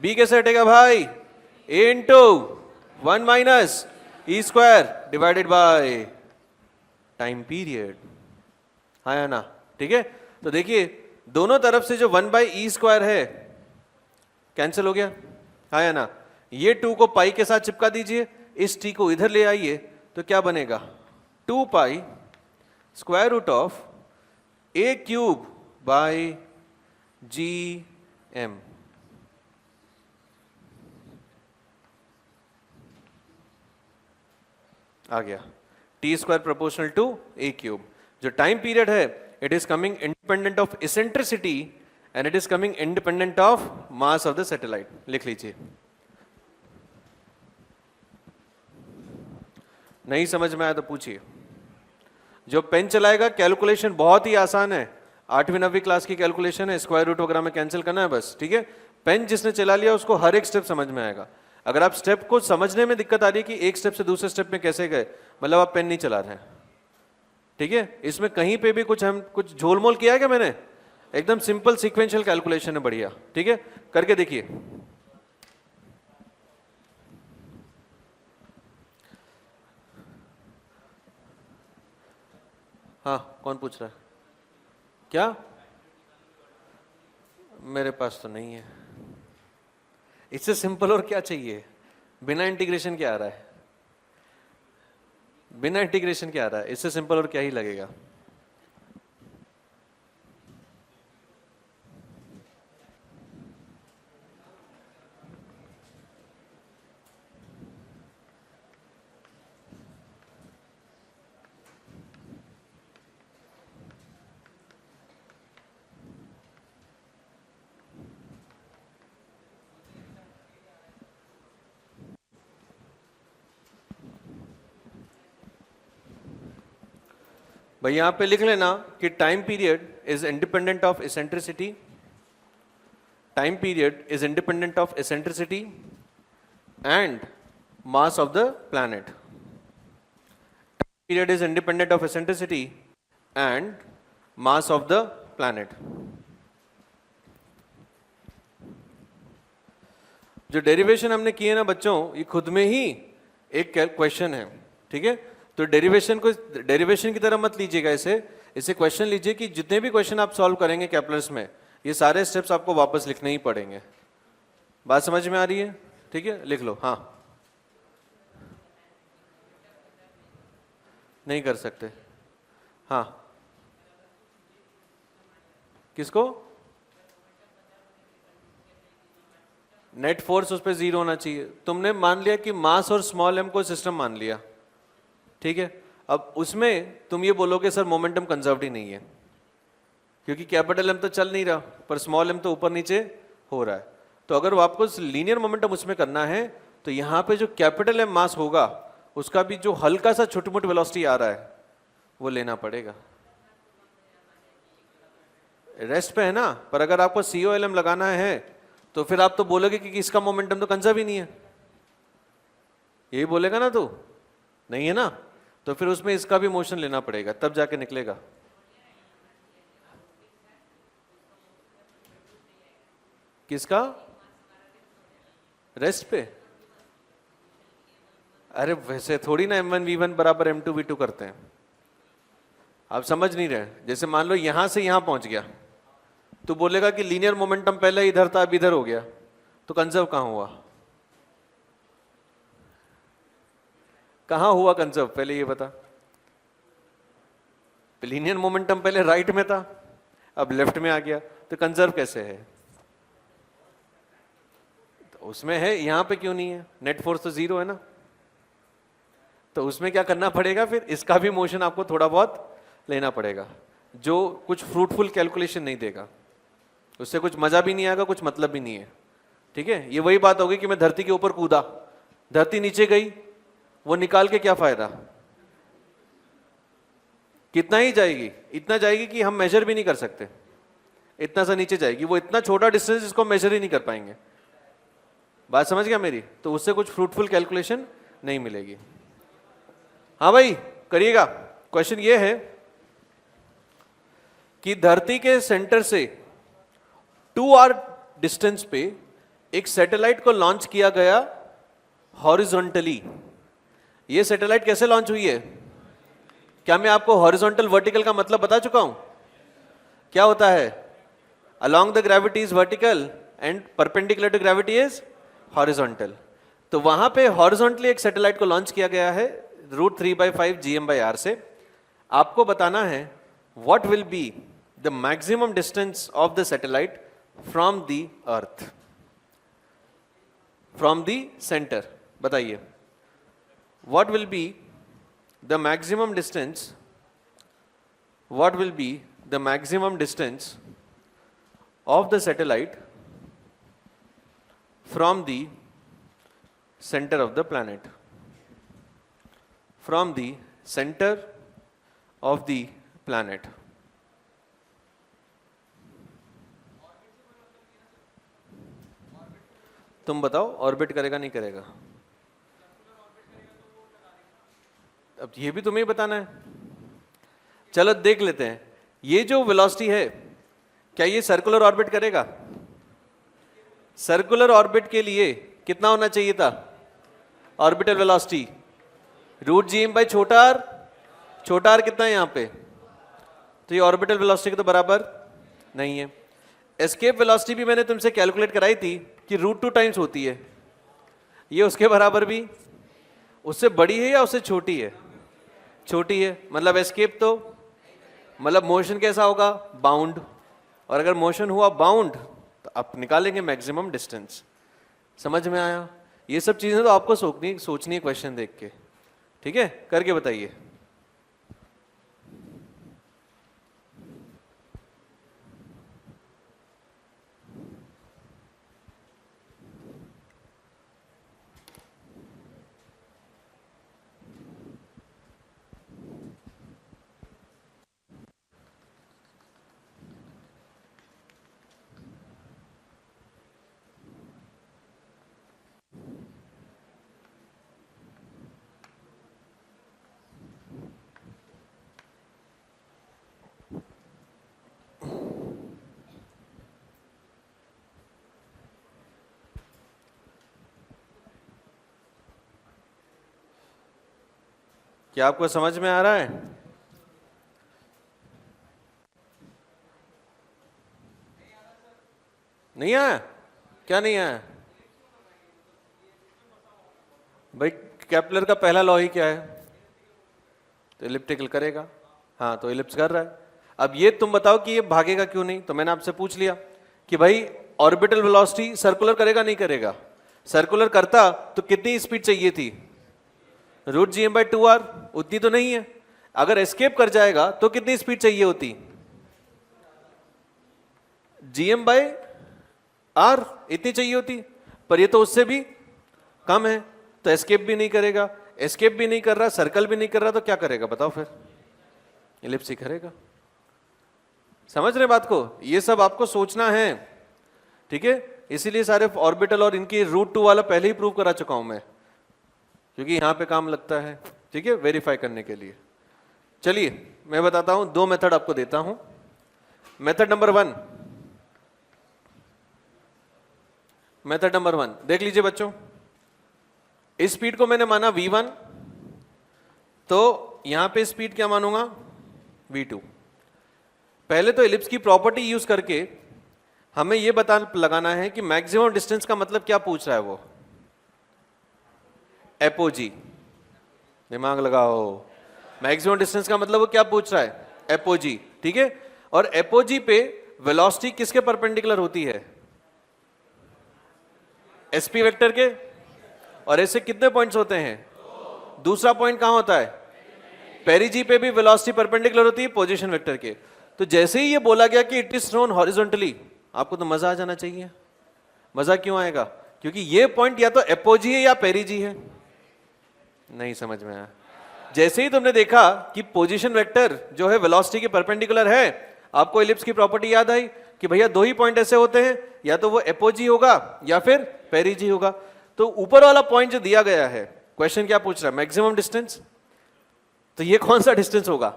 बी कैसे हटेगा भाई? A into 1 minus e square divided by time period, हाँ या ना? ठीक है, तो देखिए दोनों तरफ से जो 1/e² है कैंसिल हो गया, हाँ या ना? ये 2 को पाई के साथ चिपका दीजिए, इस t को इधर ले आइए, तो क्या बनेगा? 2 pi square root of a³ by gm। आ गया, t² प्रोपोर्शनल टू a³। जो टाइम पीरियड है it is coming independent of eccentricity and it is coming independent of mass of the satellite. लिख लीजिए। नहीं समझ में आया तो पूछिए। जो पेन चलाएगा, कैलकुलेशन बहुत ही आसान है, 8वीं 9वीं क्लास की कैलकुलेशन है, स्क्वायर रूट वगैरह में कैंसिल करना है बस। ठीक है, पेन जिसने चला लिया उसको हर एक स्टेप समझ में आएगा। अगर आप स्टेप को समझने में दिक्कत आ रही है कि एक स्टेप से दूसरे स्टेप में कैसे गए, मतलब आप पेन नहीं चला रहे हैं। ठीक है, इसमें कहीं पे भी कुछ झोलमोल किया है क्या मैंने? एकदम सिंपल सीक्वेंशियल कैलकुलेशन है, बढ़िया। ठीक है, करके देखिए। हाँ, कौन पूछ रहा है? क्या? मेरे पास तो नहीं है। इससे सिंपल और क्या चाहिए? बिना इंटीग्रेशन क्या आ रहा है? बिना इंटीग्रेशन क्या आ रहा है? इससे सिंपल और क्या ही लगेगा? भाई यहां पे लिख लेना कि time period is independent of eccentricity, time period is independent of eccentricity and mass of the planet. Time period is independent of eccentricity and mass of the planet. जो डेरिवेशन हमने किए ना बच्चों, ये खुद में ही एक क्वेश्चन है। ठीक है, तो डेरिवेशन को डेरिवेशन की तरह मत लीजिएगा, इसे क्वेश्चन लीजिए कि जितने भी क्वेश्चन आप सॉल्व करेंगे कैपलर्स में, ये सारे स्टेप्स आपको वापस लिखने ही पड़ेंगे। बात समझ में आ रही है? ठीक है, लिख लो। हाँ, नहीं कर सकते। हाँ, किसको? नेट फोर्स उस पर 0 होना चाहिए। तुमने मान लिया कि मास और स्मॉल m को सिस्टम मान लिया। ठीक है, अब उसमें तुम ये बोलोगे सर मोमेंटम कंजर्व्ड ही नहीं है। क्योंकि कैपिटल एम तो चल नहीं रहा, पर स्मॉल एम तो ऊपर नीचे हो रहा है। तो अगर आपको लीनियर मोमेंटम उसमें करना है तो यहाँ पे जो कैपिटल एम मास होगा उसका भी जो हल्का सा छोटी मोटी वेलोसिटी आ रहा है वो लेना पड़ेगा। रेस्ट पे है ना, पर अगर आपको COLM लगाना है तो फिर आप तो बोलोगे कि इसका मोमेंटम तो कंजर्व ही नहीं है, यही बोलेगा ना, तो नहीं है ना, तो फिर उसमें इसका भी मोशन लेना पड़ेगा तब जाके निकलेगा। किसका? रेस्ट पे? अरे वैसे थोड़ी ना M1V1 बराबर M2V2 करते हैं, आप समझ नहीं रहे। जैसे मान लो यहां से यहां पहुंच गया तो बोलेगा कि लीनियर मोमेंटम पहले इधर था अब इधर हो गया, तो कंजर्व कहां हुआ? कहां हुआ कंजर्व, पहले ये बता। लीनियर मोमेंटम पहले राइट में था अब लेफ्ट में आ गया, तो कंजर्व कैसे है? तो उसमें है, यहां पे क्यों नहीं है? नेट फोर्स तो 0 है ना, तो उसमें क्या करना पड़ेगा फिर? इसका भी मोशन आपको थोड़ा बहुत लेना पड़ेगा, जो कुछ फ्रूटफुल कैलकुलेशन नहीं देगा, उससे कुछ मजा भी नहीं आएगा, कुछ मतलब भी नहीं है। ठीक है, ये वही बात होगी कि मैं धरती के ऊपर कूदा, धरती नीचे गई, वो निकाल के क्या फायदा? कितना ही जाएगी? इतना जाएगी कि हम मेजर भी नहीं कर सकते, इतना सा नीचे जाएगी, वो इतना छोटा डिस्टेंस जिसको मेजर ही नहीं कर पाएंगे। बात समझ गया मेरी? तो उससे कुछ फ्रूटफुल कैलकुलेशन नहीं मिलेगी। हाँ भाई करिएगा। क्वेश्चन ये है कि धरती के सेंटर से 2R डिस्टेंस पे एक सैटेलाइट को लॉन्च किया गया हॉरिजॉन्टली। ये सैटेलाइट कैसे लॉन्च हुई है? क्या मैं आपको हॉरिजॉन्टल वर्टिकल का मतलब बता चुका हूं? क्या होता है? Along the gravity is vertical and perpendicular to gravity is horizontal. तो वहां पे हॉरिजॉन्टली एक सैटेलाइट को लॉन्च किया गया है √3/5 GM/R से। आपको बताना है what will be the maximum distance of the satellite from the earth, from the centre. बताइए what will be the maximum distance, what will be the maximum distance of the satellite from the center of the planet, from the center of the planet। तुम बताओ orbit करेगा नहीं करेगा? अब ये भी तुम्हें ही बताना है। चलो देख लेते हैं, ये जो वेलोसिटी है क्या ये सर्कुलर ऑर्बिट करेगा? सर्कुलर ऑर्बिट के लिए कितना होना चाहिए था ऑर्बिटल वेलोसिटी? √GM/ छोटा r। छोटा r कितना है यहाँ पे? तो ये ऑर्बिटल वेलोसिटी के तो बराबर नहीं है। एस्केप वेलोसिटी भी मैंने तुमसे कैलकुलेट कराई थी कि √2 टाइम्स होती है, ये उसके बराबर भी, उससे बड़ी है या उससे छोटी है? छोटी है, मतलब एस्केप तो मतलब मोशन कैसा होगा? बाउंड। और अगर मोशन हुआ बाउंड तो आप निकालेंगे मैक्सिमम डिस्टेंस। समझ में आया? ये सब चीजें तो आपको सोचनी है क्वेश्चन देख के। ठीक है, करके बताइए। क्या आपको समझ में आ रहा है? नहीं आया? क्या नहीं आया भाई? केपलर का पहला लॉ ही क्या है? तो इलिप्टिकल करेगा। हाँ, तो इलिप्स कर रहा है। अब ये तुम बताओ कि ये भागेगा क्यों नहीं? तो मैंने आपसे पूछ लिया कि भाई ऑर्बिटल वेलोसिटी सर्कुलर करेगा नहीं करेगा? सर्कुलर करता तो कितनी स्पीड चाहिए थी? √GM/2R। उतनी तो नहीं है। अगर एस्केप कर जाएगा तो कितनी स्पीड चाहिए होती? GM बाय R इतनी चाहिए होती, पर ये तो उससे भी कम है, तो एस्केप भी नहीं करेगा, एस्केप भी नहीं कर रहा, सर्कल भी नहीं कर रहा, तो क्या करेगा बताओ फिर? इलिप्स ही करेगा। समझ रहे बात को? ये सब आपको सोचना है, ठीक है? इसीलिए सारे ऑर्बिटल और इनकी √2 वाला पहले ही प्रूव करा चुका हूं मैं, क्योंकि यहां पे काम लगता है, ठीक है, वेरीफाई करने के लिए। चलिए मैं बताता हूं, दो मेथड आपको देता हूं। मेथड नंबर 1, मेथड नंबर 1 देख लीजिए बच्चों। इस स्पीड को मैंने माना v1, तो यहां पे स्पीड क्या मानूंगा? v2। पहले तो इलिप्स की प्रॉपर्टी यूज करके हमें यह बता लगाना है कि मैक्सिमम डिस्टेंस का मतलब क्या पूछ रहा है वो, एपोजी। दिमाग लगाओ, मैक्सिमम डिस्टेंस का मतलब वो क्या पूछ रहा है? एपोजी, ठीक है? और एपोजी पे वेलोसिटी किसके परपेंडिकुलर होती है? एसपी वेक्टर के। और ऐसे कितने पॉइंट्स होते हैं? दूसरा पॉइंट कहां होता है? पेरिजी पे भी वेलोसिटी परपेंडिकुलर होती है पोजीशन वेक्टर के। तो जैसे ही ये बोला गया कि इट इज थ्रोन हॉरिजॉन्टली, आपको तो मजा आ जाना चाहिए। मजा क्यों आएगा? क्योंकि ये पॉइंट या तो एपोजी है या पेरिजी है। नहीं समझ में आया? जैसे ही तुमने देखा कि पोजीशन वेक्टर जो है वेलोसिटी के परपेंडिकुलर है, आपको इलिप्स की प्रॉपर्टी याद आई कि भैया दो ही पॉइंट ऐसे होते हैं, या तो वो एपोजी होगा या फिर पेरिजी होगा। तो ऊपर वाला पॉइंट जो दिया गया है, क्वेश्चन क्या पूछ रहा है? Maximum distance. तो ये कौन सा डिस्टेंस होगा?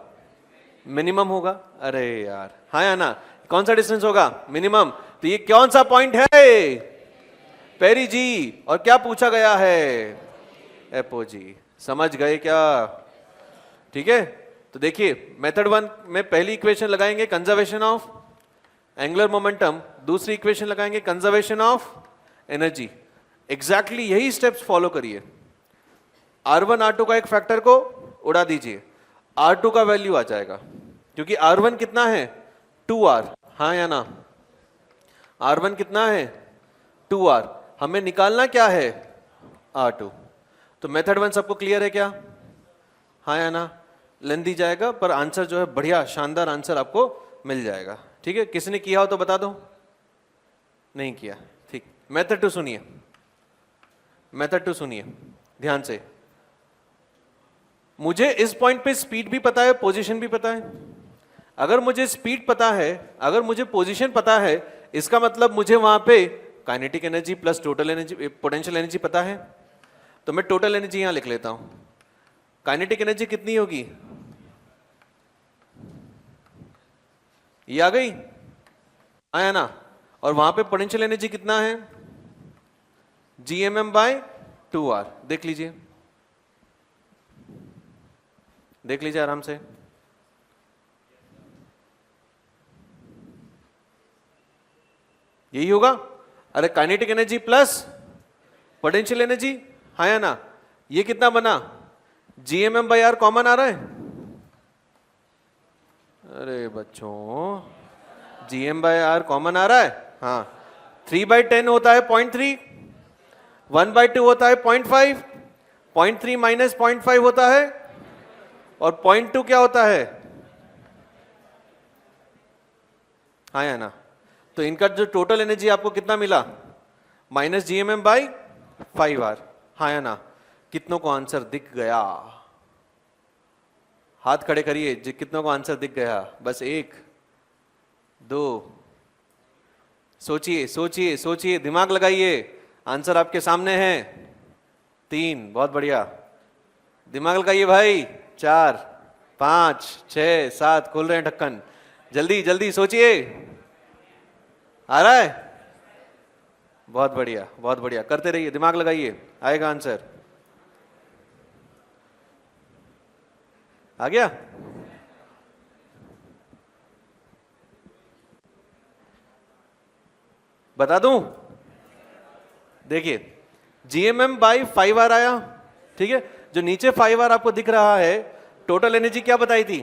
मिनिमम होगा। अरे यार, हाँ या ना? कौन सा डिस्टेंस होगा? मिनिमम। तो ये कौन सा पॉइंट है? पेरिजी। और क्या पूछा गया है? एपोजी। समझ गए क्या? ठीक है, तो देखिए मेथड 1 में पहली इक्वेशन लगाएंगे कंजर्वेशन ऑफ एंगुलर मोमेंटम, दूसरी इक्वेशन लगाएंगे कंजर्वेशन ऑफ एनर्जी। एग्जैक्टली यही स्टेप्स फॉलो करिए। R1 R2 का एक फैक्टर को उड़ा दीजिए, R2 का वैल्यू आ जाएगा, क्योंकि R1 कितना है? 2R। हाँ या ना? R1 कितना है? 2R। हमें निकालना क्या है? R2। तो मेथड 1 सबको क्लियर है क्या? हाँ या ना? लेंदी जाएगा, पर आंसर जो है बढ़िया शानदार आंसर आपको मिल जाएगा। ठीक है, किसने किया हो तो बता दो। नहीं किया, ठीक। मेथड 2 सुनिए, मेथड 2 सुनिए ध्यान से। मुझे इस पॉइंट पे स्पीड भी पता है, पोजीशन भी पता है। अगर मुझे स्पीड पता है, अगर मुझे पोजीशन पता है, इसका मतलब मुझे वहां पे kinetic energy plus total energy, potential energy पता है। तो मैं टोटल एनर्जी यहां लिख लेता हूं। काइनेटिक एनर्जी कितनी होगी? ये आ गई, आया ना? और वहां पे पोटेंशियल एनर्जी कितना है? GMM/2R। देख लीजिए, देख लीजिए आराम से। यही होगा। अरे kinetic energy plus potential energy, हाँ या ना? ये कितना बना? GMM/R कॉमन आ रहा है? अरे बच्चों, GM/R कॉमन आ रहा है? हाँ। 3/10 होता है 0.3, 1/2 होता है 0.5, 0.3 माइनस 0.5 होता है, और 0.2 क्या होता है? हाँ या ना? तो इनका जो टोटल एनर्जी आपको कितना मिला? Minus GMM/5R। हाँ या ना? कितनों को आंसर दिख गया? हाथ खड़े करिए, कितनों को आंसर दिख गया? बस 1 2। सोचिए सोचिए सोचिए, दिमाग लगाइए, आंसर आपके सामने है। 3, बहुत बढ़िया, दिमाग लगाइए भाई। 4 5 6 7, खोल रहे हैं ढक्कन, जल्दी जल्दी सोचिए। आ रहा है? बहुत बढ़िया बहुत बढ़िया, करते रहिए, दिमाग लगाइए, आएगा आंसर। आ गया? बता दूं? देखिए GMM/5R आया, ठीक है? जो नीचे 5R आपको दिख रहा है, टोटल एनर्जी क्या बताई थी?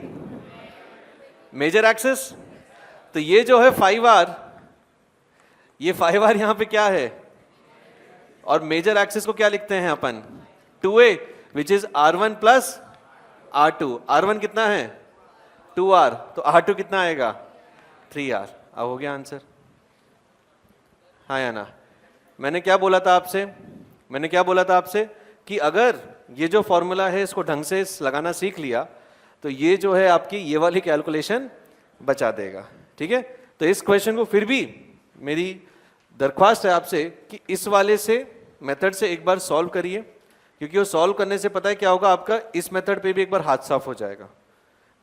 Major axis. तो ये जो है 5R, ये 5R यहां पे क्या है? और मेजर एक्सिस को क्या लिखते हैं अपन? 2A, which is R1 plus R2। R1 कितना है? 2R। तो R2 कितना आएगा? 3R। अब हो गया आंसर। हाँ या ना? मैंने क्या बोला था आपसे कि अगर ये जो फॉर्मूला है इसको ढंग से लगाना सीख लिया तो ये जो है आपकी ये वाली कैलकुलेशन बचा देगा। ठीक है, तो इस क्वेश्चन को फिर भी मेरी दरख्वास्त है आपसे कि इस वाले से मेथड से एक बार सॉल्व करिए, क्योंकि वो सॉल्व करने से पता है क्या होगा, आपका इस मेथड पे भी एक बार हाथ साफ हो जाएगा।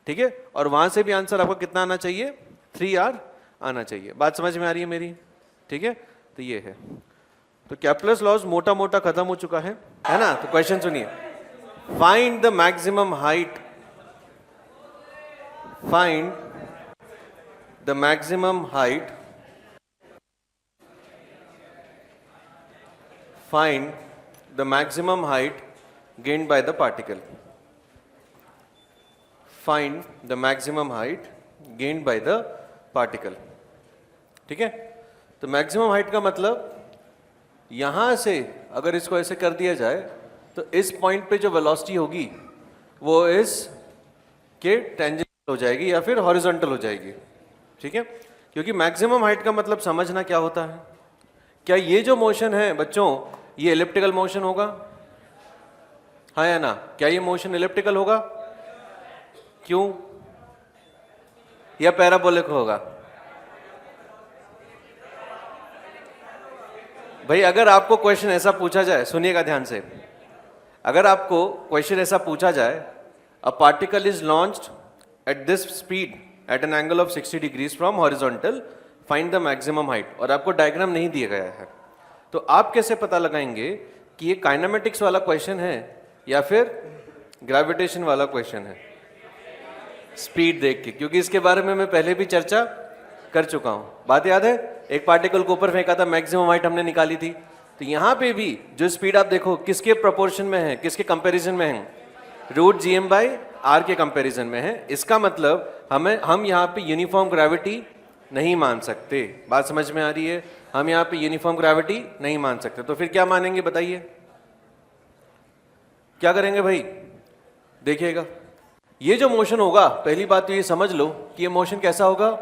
ठीक है, और वहां से भी आंसर आपको कितना आना चाहिए, 3R आना चाहिए। बात समझ में आ रही है मेरी? ठीक है, तो ये है, तो कैप्लर्स लॉज मोटा मोटा खत्म हो चुका है ना? तो क्वेश्चन सुनिए, find the maximum height, find the maximum height, find the maximum height gained by the particle, find the maximum height gained by the particle। ठीक है, तो मैक्सिमम हाइट का मतलब यहां से अगर इसको ऐसे कर दिया जाए तो इस पॉइंट पे जो वेलोसिटी होगी वो इस के टेंजेंट हो जाएगी या फिर हॉरिजॉन्टल हो जाएगी। ठीक है, क्योंकि मैक्सिमम हाइट का मतलब समझना क्या होता है, क्या ये जो मोशन है बच्चों ये एलिप्टिकल मोशन होगा, हाँ या ना? क्या ये मोशन एलिप्टिकल होगा? क्यों? या पैराबोलिक होगा? भाई अगर आपको क्वेश्चन ऐसा पूछा जाए, सुनिएगा ध्यान से, अगर आपको क्वेश्चन ऐसा पूछा जाए, a particle is launched at this speed at an angle of 60 degrees from horizontal, find the maximum height, और आपको डायग्राम नहीं दिया गया है, तो आप कैसे पता लगाएंगे कि ये काइनेमेटिक्स वाला क्वेश्चन है या फिर ग्रेविटेशन वाला क्वेश्चन है? स्पीड देख के, क्योंकि इसके बारे में मैं पहले भी चर्चा कर चुका हूं। बात याद है? एक पार्टिकल को ऊपर फेंका था, मैक्सिमम हाइट हमने निकाली थी, तो यहां पे भी जो स्पीड आप देखो किसके प्रोपोर्शन में है, किसके कंपैरिजन में है, √gm/r के कंपैरिजन में है। इसका मतलब हम यहाँ पे यूनिफॉर्म ग्रेविटी नहीं मान सकते। बात समझ में आ रही है? हम यहाँ पे यूनिफॉर्म ग्रेविटी नहीं मान सकते, तो फिर क्या मानेंगे बताइए? क्या करेंगे भाई? देखिएगा, ये जो मोशन होगा, पहली बात तो ये समझ लो कि ये मोशन कैसा होगा,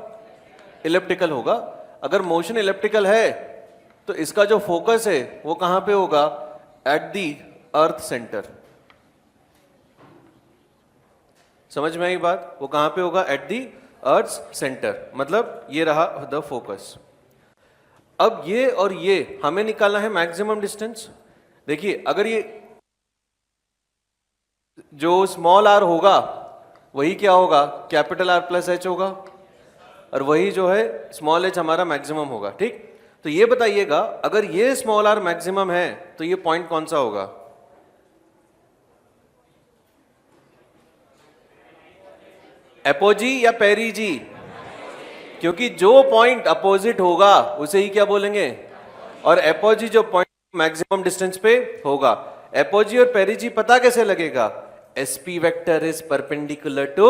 इलिप्टिकल होगा। अगर मोशन इलिप्टिकल है तो इसका जो फोकस है वो कहां पे होगा, एट दी अर्थ सेंटर। समझ में आई बात? वो कहां पे होगा, एट दी अर्थ सेंटर, मतलब ये रहा द फोकस। अब ये और ये हमें निकालना है मैक्सिमम डिस्टेंस। देखिए, अगर ये जो स्मॉल r होगा वही क्या होगा, कैपिटल R+h होगा, और वही जो है स्मॉल h हमारा मैक्सिमम होगा। ठीक, तो ये बताइएगा, अगर ये स्मॉल r मैक्सिमम है तो ये पॉइंट कौन सा होगा? एपोजी या पेरीजी? क्योंकि जो पॉइंट अपोजिट होगा उसे ही क्या बोलेंगे, और एपोजी जो पॉइंट मैक्सिमम डिस्टेंस पे होगा। एपोजी और पेरीजी पता कैसे लगेगा? SP vector is perpendicular to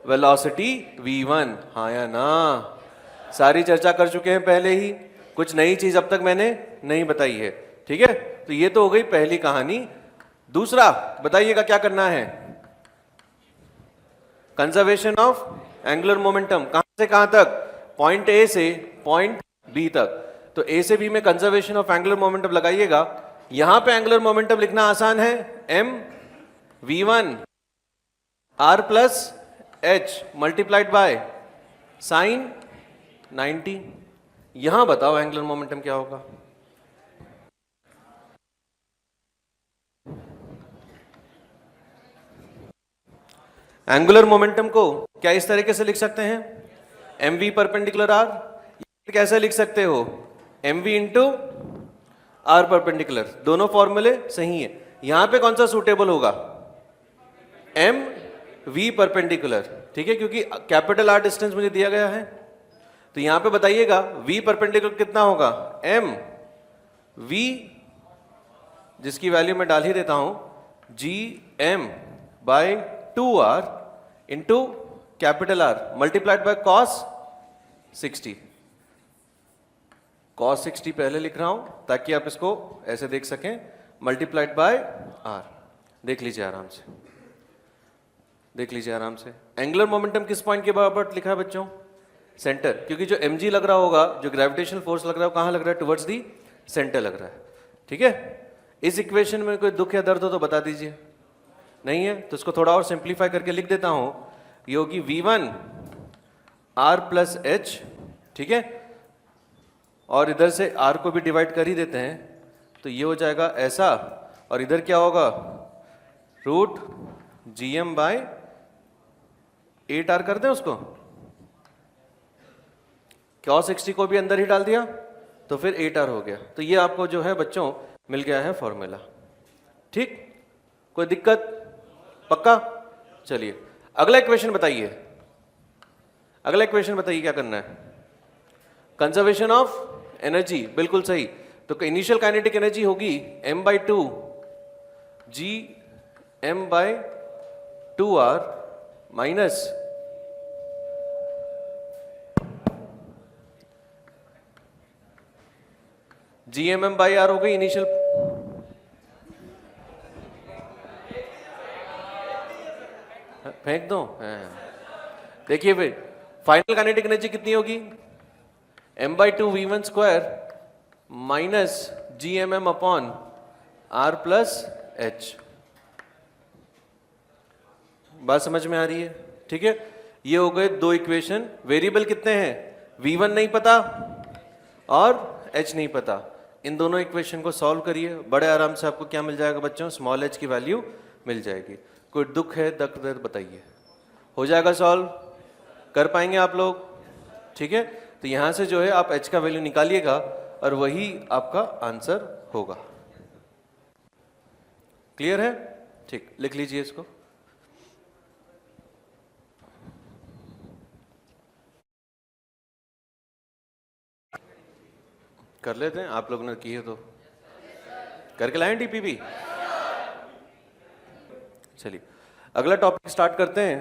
velocity v1, हाँ या ना? सारी चर्चा कर चुके हैं पहले ही, कुछ नई चीज अब तक मैंने नहीं बताई है। ठीक है, तो ये तो हो गई पहली कहानी। दूसरा बताइएगा क्या करना है, कंजर्वेशन ऑफ एंगुलर मोमेंटम। कहां से कहां तक? पॉइंट ए से पॉइंट बी तक। तो ए से बी में कंजर्वेशन ऑफ एंगुलर मोमेंटम लगाइएगा। यहां पे एंगुलर मोमेंटम लिखना आसान है, mv1 r+h multiplied by sine 90। यहां बताओ एंगुलर मोमेंटम क्या होगा? एंगुलर मोमेंटम को क्या इस तरीके से लिख सकते हैं, mv परपेंडिकुलर r, कैसे लिख सकते हो, mv इंटू r परपेंडिकुलर। दोनों फॉर्मूले सही है। यहां पे कौन सा सूटेबल होगा, mv परपेंडिकुलर। ठीक है, क्योंकि कैपिटल R डिस्टेंस मुझे दिया गया है, तो यहां पे बताइएगा v परपेंडिकुलर कितना होगा, mv, जिसकी वैल्यू मैं डाल ही देता हूं, gm/2r into capital R multiplied by cos 60। cos 60 पहले लिख रहा हूं ताकि आप इसको ऐसे देख सकें, मल्टीप्लाइड बाय r। देख लीजिए आराम से, देख लीजिए आराम से। एंगुलर मोमेंटम किस पॉइंट के बराबर लिखा है बच्चों, सेंटर, क्योंकि जो mg लग रहा होगा, जो ग्रेविटेशनल फोर्स लग रहा है, वो कहाँ लग रहा है? टुवर्ड्स दी सेंटर लग रहा है। ठीक है, इस इक्वेशन में कोई दुख या दर्द हो तो बता दीजिए। नहीं है तो इसको थोड़ा और सिंप्लीफाई करके लिख देता हूं, ये होगी v1 r प्लस एच। ठीक है, और इधर से r को भी डिवाइड कर ही देते हैं, तो ये हो जाएगा ऐसा, और इधर क्या होगा? रूट gm बाय 8r कर दें उसको, cos 60 को भी अंदर ही डाल दिया तो फिर 8r हो गया। तो ये आपको जो है बच्चों मिल गया है फॉर्मूला। ठीक, कोई दिक्कत? पक्का? चलिए अगला इक्वेशन बताइए, अगला इक्वेशन बताइए क्या करना है? कंजर्वेशन ऑफ एनर्जी, बिल्कुल सही। तो इनिशियल काइनेटिक एनर्जी होगी m/2 g m/2r minus GMM/r हो गई इनिशियल। फेंक दो। देखिए फिर फाइनल काइनेटिक एनर्जी कितनी होगी? m/2 v1 square minus GMM upon r plus h। बात समझ में आ रही है? ठीक है, ये हो गए दो इक्वेशन। वेरिएबल कितने हैं? v1 नहीं पता और h नहीं पता। इन दोनों इक्वेशन को सॉल्व करिए, बड़े आराम से आपको क्या मिल जाएगा बच्चों? स्मॉल h की वैल्यू मिल जाएगी। कोई दुख है, दर्द बताइए, हो जाएगा सॉल्व? कर पाएंगे आप लोग? ठीक है, तो यहां से जो है आप h का वैल्यू निकालिएगा और वही आपका आंसर होगा। क्लियर है? ठीक, लिख लीजिए इसको। कर लेते हैं, आप लोगों ने की है तो करके लाएं DPP। चलिए अगला टॉपिक स्टार्ट करते हैं।